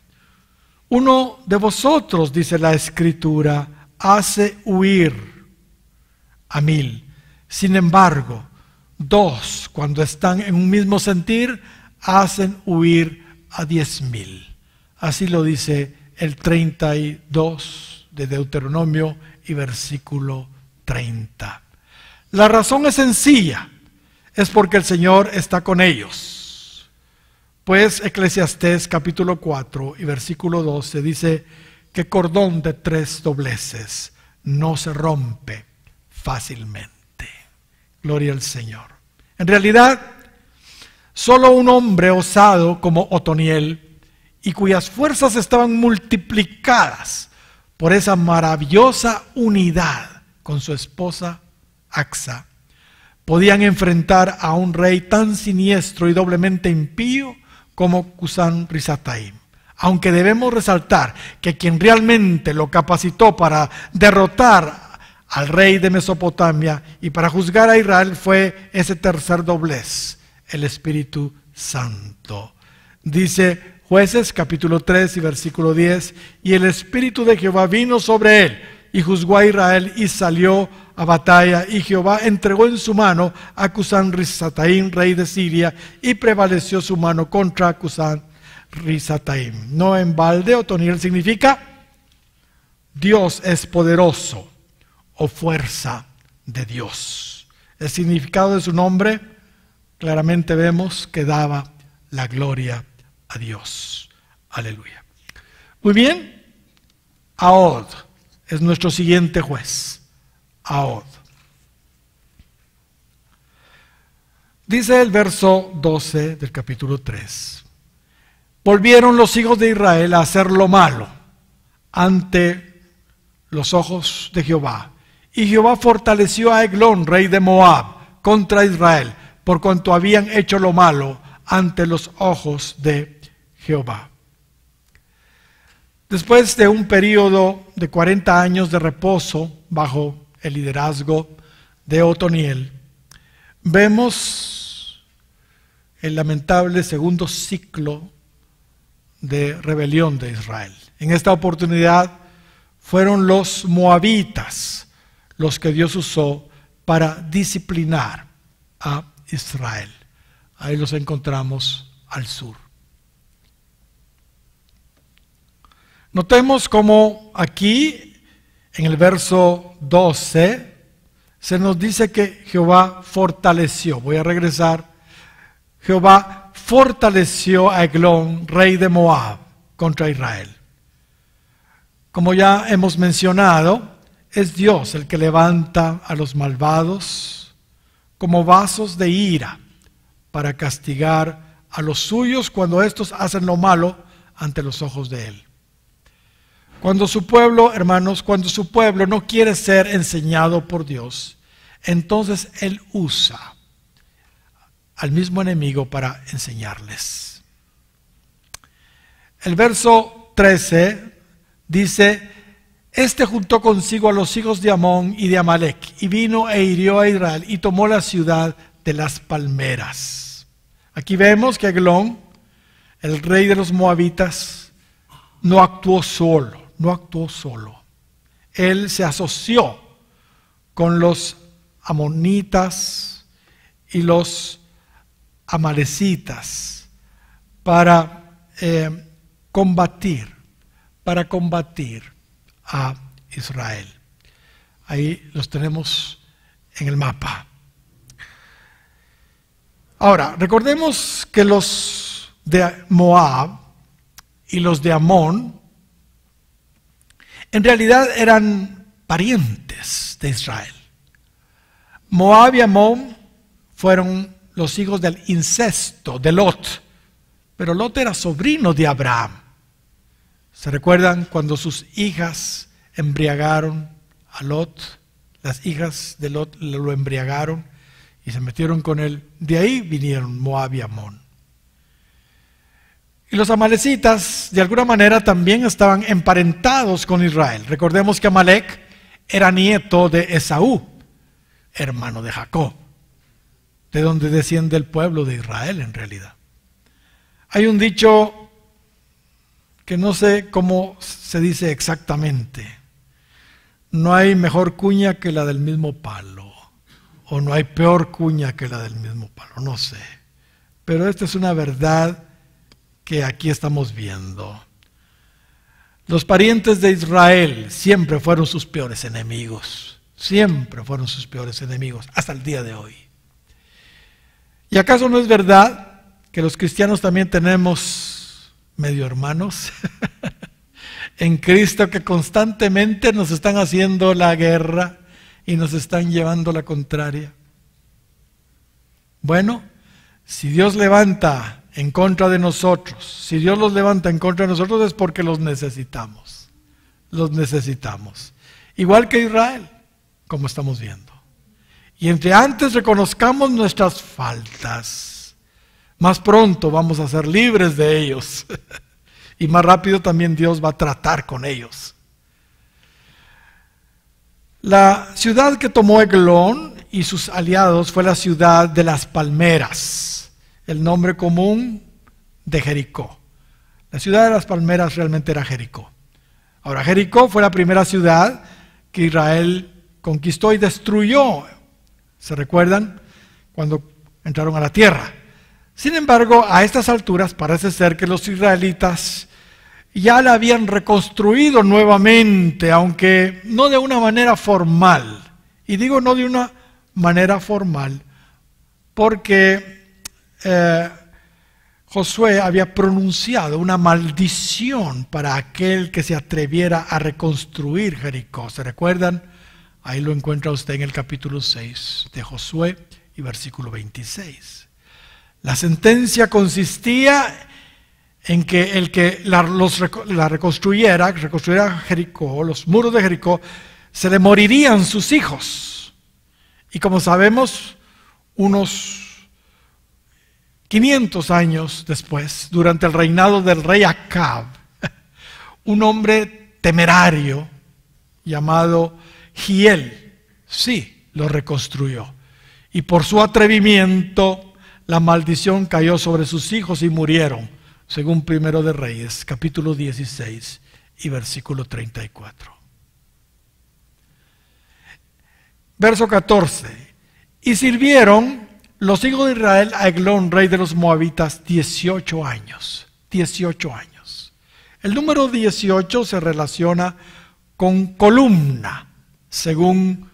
Uno de vosotros, dice la Escritura, hace huir a 1000. Sin embargo, dos, cuando están en un mismo sentir, hacen huir a 10,000. Así lo dice el 32 de Deuteronomio y versículo 30. La razón es sencilla, es porque el Señor está con ellos. Pues Eclesiastés capítulo 4 y versículo 12 dice que cordón de 3 dobleces no se rompe fácilmente. Gloria al Señor. En realidad, solo un hombre osado como Otoniel, y cuyas fuerzas estaban multiplicadas por esa maravillosa unidad con su esposa Axa, podían enfrentar a un rey tan siniestro y doblemente impío como Cusán Risataim. Aunque debemos resaltar que quien realmente lo capacitó para derrotar al rey de Mesopotamia y para juzgar a Israel fue ese tercer doblez, el Espíritu Santo. Dice Jueces capítulo 3 y versículo 10, y el Espíritu de Jehová vino sobre él y juzgó a Israel y salió a batalla, y Jehová entregó en su mano a Cusán Risataim, rey de Siria, y prevaleció su mano contra Cusán Risataim. No en balde, Otoniel significa Dios es poderoso o fuerza de Dios. El significado de su nombre claramente vemos que daba la gloria a Dios. Aleluya. Muy bien, Ahod es nuestro siguiente juez. Ahod. Dice el verso 12 del capítulo 3. Volvieron los hijos de Israel a hacer lo malo ante los ojos de Jehová. Y Jehová fortaleció a Eglón, rey de Moab, contra Israel, por cuanto habían hecho lo malo ante los ojos de Jehová. Después de un periodo de 40 años de reposo bajo el liderazgo de Otoniel, vemos el lamentable segundo ciclo de rebelión de Israel. En esta oportunidad fueron los moabitas los que Dios usó para disciplinar a Israel. Ahí los encontramos al sur. Notemos cómo aquí, en el verso 12, se nos dice que Jehová fortaleció. Voy a regresar. Jehová fortaleció a Eglón, rey de Moab, contra Israel. Como ya hemos mencionado, es Dios el que levanta a los malvados como vasos de ira para castigar a los suyos cuando éstos hacen lo malo ante los ojos de Él. Cuando su pueblo, hermanos, cuando su pueblo no quiere ser enseñado por Dios, entonces Él usa al mismo enemigo para enseñarles. El verso 13 dice: Este juntó consigo a los hijos de Amón y de Amalec, y vino e hirió a Israel, y tomó la ciudad de las palmeras. Aquí vemos que Eglón, el rey de los moabitas, no actuó solo. Él se asoció con los amonitas y los amalecitas para combatir a Israel. Ahí los tenemos en el mapa. Ahora, recordemos que los de Moab y los de Amón en realidad eran parientes de Israel. Moab y Amón fueron los hijos del incesto de Lot, pero Lot era sobrino de Abraham. ¿Se recuerdan cuando sus hijas embriagaron a Lot? Las hijas de Lot lo embriagaron y se metieron con él. De ahí vinieron Moab y Amón. Y los amalecitas, de alguna manera, también estaban emparentados con Israel. Recordemos que Amalec era nieto de Esaú, hermano de Jacob, de donde desciende el pueblo de Israel en realidad. Hay un dicho que no sé cómo se dice exactamente: no hay mejor cuña que la del mismo palo, o no hay peor cuña que la del mismo palo, no sé. Pero esta es una verdad que aquí estamos viendo. Los parientes de Israel siempre fueron sus peores enemigos, hasta el día de hoy. ¿Y acaso no es verdad que los cristianos también tenemos medio hermanos en Cristo que constantemente nos están haciendo la guerra y nos están llevando la contraria? Bueno, si Dios levanta en contra de nosotros, si Dios los levanta en contra de nosotros, es porque los necesitamos. Igual que Israel, como estamos viendo. Y entre antes reconozcamos nuestras faltas, más pronto vamos a ser libres de ellos. Y más rápido también Dios va a tratar con ellos. La ciudad que tomó Eglón y sus aliados fue la ciudad de las palmeras, el nombre común de Jericó. La ciudad de las palmeras realmente era Jericó. Ahora, Jericó fue la primera ciudad que Israel conquistó y destruyó. ¿Se recuerdan? Cuando entraron a la tierra. Sin embargo, a estas alturas parece ser que los israelitas ya la habían reconstruido nuevamente, aunque no de una manera formal. Y digo no de una manera formal porque Josué había pronunciado una maldición para aquel que se atreviera a reconstruir Jericó. ¿Se recuerdan? Ahí lo encuentra usted en el capítulo 6 de Josué y versículo 26. La sentencia consistía en que el que la reconstruyera Jericó, los muros de Jericó, se le morirían sus hijos. Y como sabemos, unos 500 años después, durante el reinado del rey Acab, un hombre temerario llamado Hiel, sí, lo reconstruyó. Y por su atrevimiento, la maldición cayó sobre sus hijos y murieron, según Primero de Reyes, capítulo 16 y versículo 34. Verso 14. Y sirvieron los hijos de Israel a Eglón, rey de los moabitas, 18 años. 18 años. El número 18 se relaciona con columna, según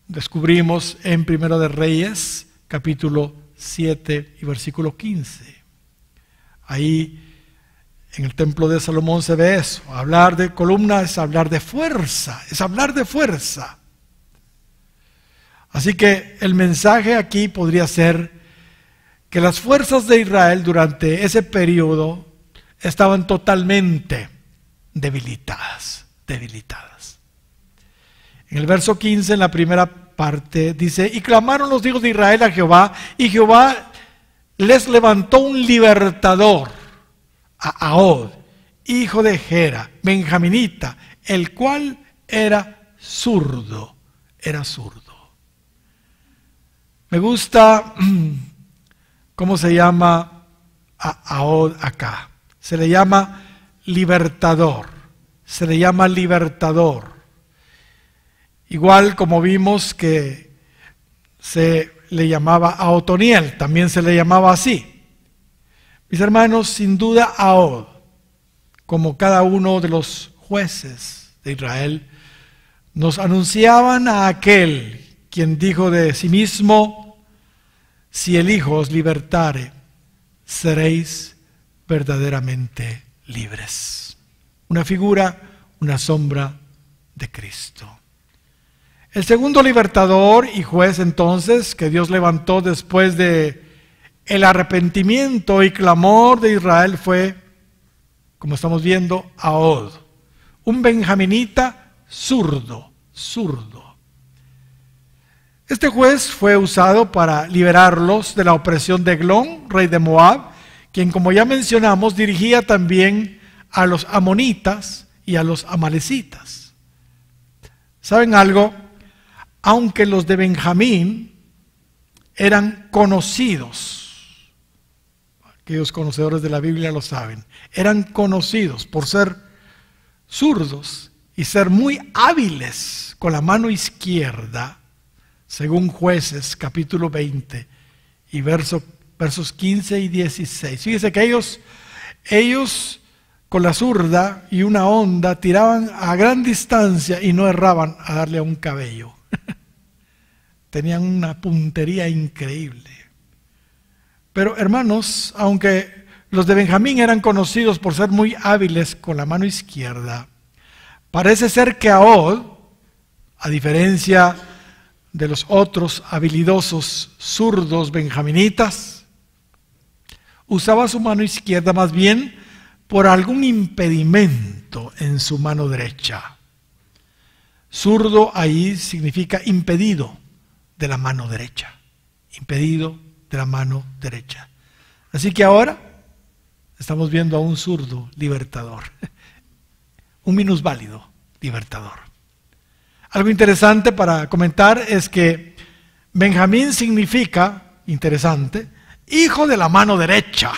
descubrimos en Primero de Reyes, capítulo 7 y versículo 15. Ahí en el templo de Salomón se ve eso. Hablar de columna es hablar de fuerza, es hablar de fuerza. Así que el mensaje aquí podría ser que las fuerzas de Israel durante ese periodo estaban totalmente debilitadas. En el verso 15, en la primera parte, dice: y clamaron los hijos de Israel a Jehová, y Jehová les levantó un libertador, a Ahod, hijo de Gera, benjaminita, el cual era zurdo. Me gusta cómo se llama a Ahod acá. Se le llama libertador. Igual como vimos que se le llamaba a Otoniel, también se le llamaba así. Mis hermanos, sin duda Ahod, como cada uno de los jueces de Israel, nos anunciaban a aquel quien dijo de sí mismo: si el Hijo os libertare, seréis verdaderamente libres. Una figura, una sombra de Cristo. El segundo libertador y juez entonces que Dios levantó después de el arrepentimiento y clamor de Israel fue, como estamos viendo, Ahod, un benjaminita zurdo. Este juez fue usado para liberarlos de la opresión de Eglón, rey de Moab, quien, como ya mencionamos, dirigía también a los amonitas y a los amalecitas. ¿Saben algo? Aunque los de Benjamín eran conocidos, aquellos conocedores de la Biblia lo saben, eran conocidos por ser zurdos y ser muy hábiles con la mano izquierda, según Jueces capítulo 20 y versos 15 y 16. Fíjese que ellos con la zurda y una honda tiraban a gran distancia y no erraban a darle a un cabello. Tenían una puntería increíble. Pero hermanos, aunque los de Benjamín eran conocidos por ser muy hábiles con la mano izquierda, parece ser que Ahod, a diferencia de los otros habilidosos zurdos benjaminitas, usaba su mano izquierda más bien por algún impedimento en su mano derecha. Zurdo ahí significa impedido de la mano derecha. Impedido de la mano derecha. Así que ahora estamos viendo a un zurdo libertador. Un minusválido libertador. Algo interesante para comentar es que Benjamín significa, interesante, hijo de la mano derecha.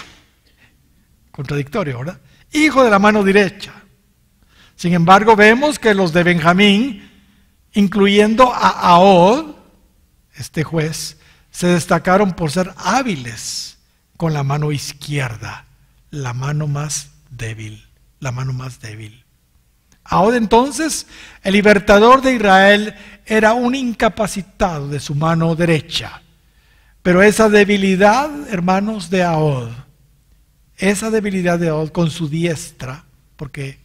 Contradictorio, ¿verdad? Hijo de la mano derecha. Sin embargo, vemos que los de Benjamín, incluyendo a Ahod, este juez, se destacaron por ser hábiles con la mano izquierda, la mano más débil. Ahod entonces, el libertador de Israel, era un incapacitado de su mano derecha. Pero esa debilidad, hermanos, de Ahod, con su diestra, porque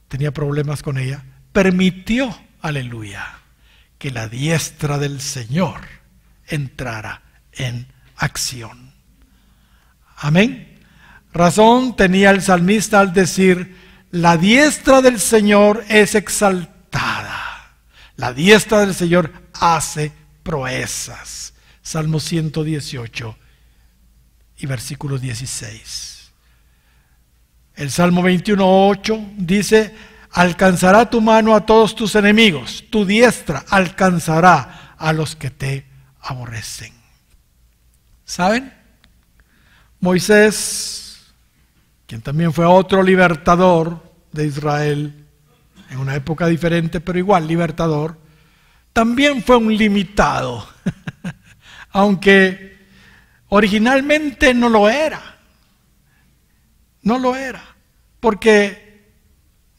tenía problemas con ella, permitió, aleluya, que la diestra del Señor entrara en acción. Amén. Razón tenía el salmista al decir: la diestra del Señor es exaltada, la diestra del Señor hace proezas. Salmo 118 y versículo 16. El Salmo 21:8 dice: alcanzará tu mano a todos tus enemigos, tu diestra alcanzará a los que te aborrecen. ¿Saben? Moisés, quien también fue otro libertador de Israel, en una época diferente, pero igual libertador, también fue un limitado, aunque originalmente no lo era. No lo era, porque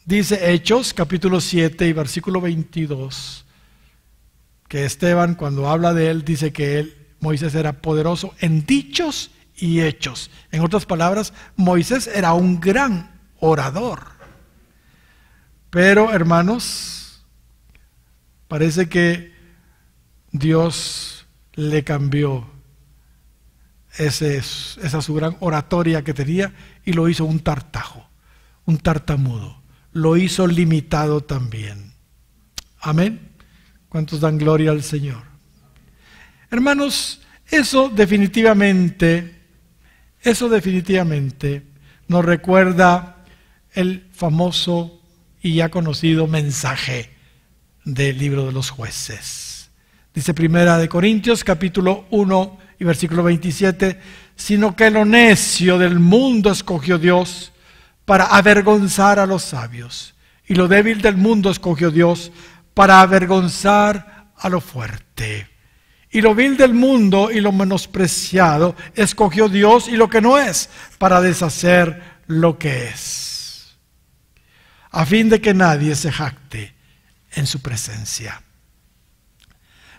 dice Hechos, capítulo 7 y versículo 22, que Esteban, cuando habla de él, dice que Moisés era poderoso en dichos y hechos. En otras palabras, Moisés era un gran orador. Pero, hermanos, parece que Dios le cambió esa su gran oratoria que tenía y lo hizo un tartajo, un tartamudo. Lo hizo limitado también. Amén. ¿Cuántos dan gloria al Señor? Hermanos, eso definitivamente nos recuerda el famoso y ya conocido mensaje del libro de los jueces. Dice Primera de Corintios, capítulo 1 y versículo 27, sino que lo necio del mundo escogió Dios para avergonzar a los sabios, y lo débil del mundo escogió Dios para avergonzar a lo fuerte. Y lo vil del mundo y lo menospreciado escogió Dios y lo que no es, para deshacer lo que es, a fin de que nadie se jacte en su presencia.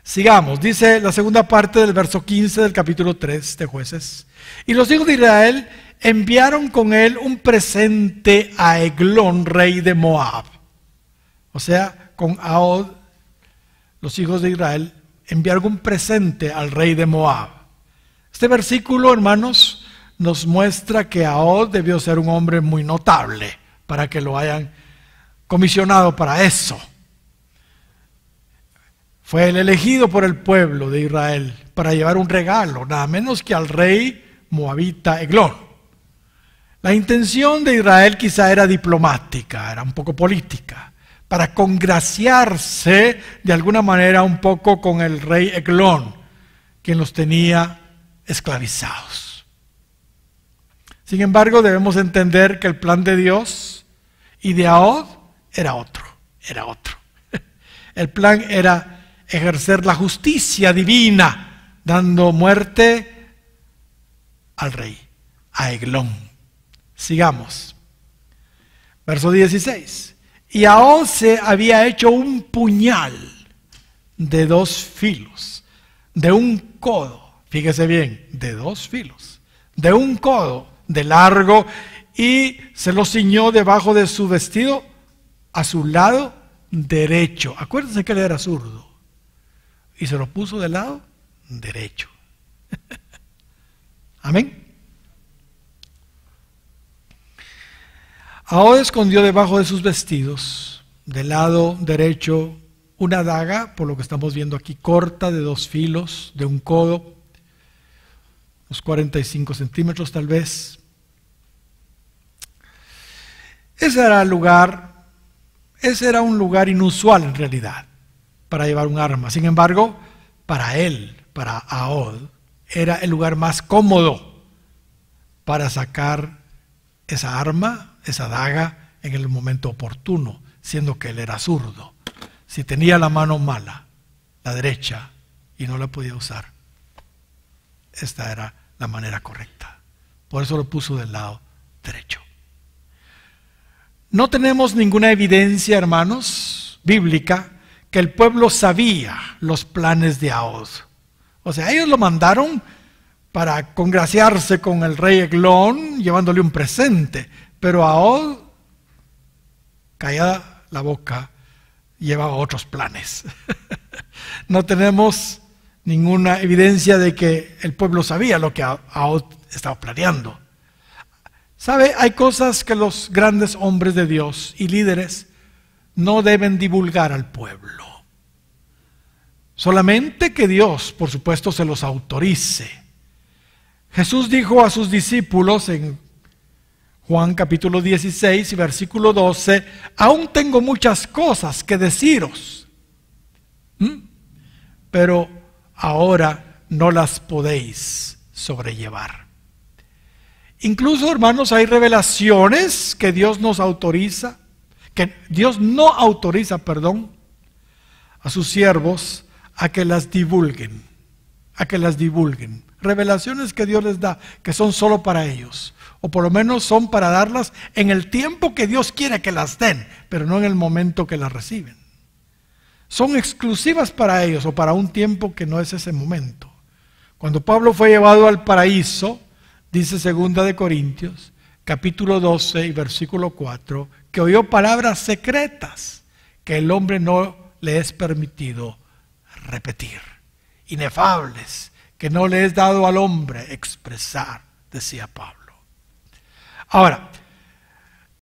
Sigamos, dice la segunda parte del verso 15 del capítulo 3 de Jueces. Y los hijos de Israel enviaron con él un presente a Eglón, rey de Moab. O sea, con Ahod, los hijos de Israel enviaron un presente al rey de Moab. Este versículo, hermanos, nos muestra que Ahod debió ser un hombre muy notable para que lo hayan comisionado para eso. Fue el elegido por el pueblo de Israel para llevar un regalo, nada menos que al rey moabita Eglón. La intención de Israel quizá era diplomática, era un poco política, para congraciarse de alguna manera un poco con el rey Eglón, quien los tenía esclavizados. Sin embargo, debemos entender que el plan de Dios y de Ahod era otro. El plan era ejercer la justicia divina, dando muerte al rey, a Eglón. Sigamos. Verso 16. Y Ahod se había hecho un puñal de 2 filos, de un codo, fíjese bien, de 2 filos, de un codo de largo, y se lo ciñó debajo de su vestido a su lado derecho. Acuérdense que él era zurdo. Y se lo puso del lado derecho. Amén. Ahod escondió debajo de sus vestidos, del lado derecho, una daga, por lo que estamos viendo aquí, corta, de 2 filos, de un codo, unos 45 centímetros tal vez. Ese era un lugar inusual en realidad para llevar un arma. Sin embargo, para él, para Ahod, era el lugar más cómodo para sacar esa arma, esa daga, en el momento oportuno, siendo que él era zurdo. Si tenía la mano mala, la derecha, y no la podía usar, esta era la manera correcta. Por eso lo puso del lado derecho. No tenemos ninguna evidencia, hermanos, bíblica, que el pueblo sabía los planes de Ahod. O sea, ellos lo mandaron para congraciarse con el rey Eglón, llevándole un presente. Pero Ahod, callada la boca, llevaba otros planes. No tenemos ninguna evidencia de que el pueblo sabía lo que Ahod estaba planeando. ¿Sabe? Hay cosas que los grandes hombres de Dios y líderes no deben divulgar al pueblo. Solamente que Dios, por supuesto, se los autorice. Jesús dijo a sus discípulos en Juan capítulo 16 y versículo 12, aún tengo muchas cosas que deciros, pero ahora no las podéis sobrellevar. Incluso, hermanos, hay revelaciones que Dios nos autoriza, que Dios no autoriza, a sus siervos a que las divulguen, Revelaciones que Dios les da, que son solo para ellos, o por lo menos son para darlas en el tiempo que Dios quiere que las den, pero no en el momento que las reciben. Son exclusivas para ellos o para un tiempo que no es ese momento. Cuando Pablo fue llevado al paraíso, dice 2 de Corintios, capítulo 12 y versículo 4, que oyó palabras secretas que el hombre no le es permitido repetir, inefables, que no le es dado al hombre expresar, decía Pablo. Ahora,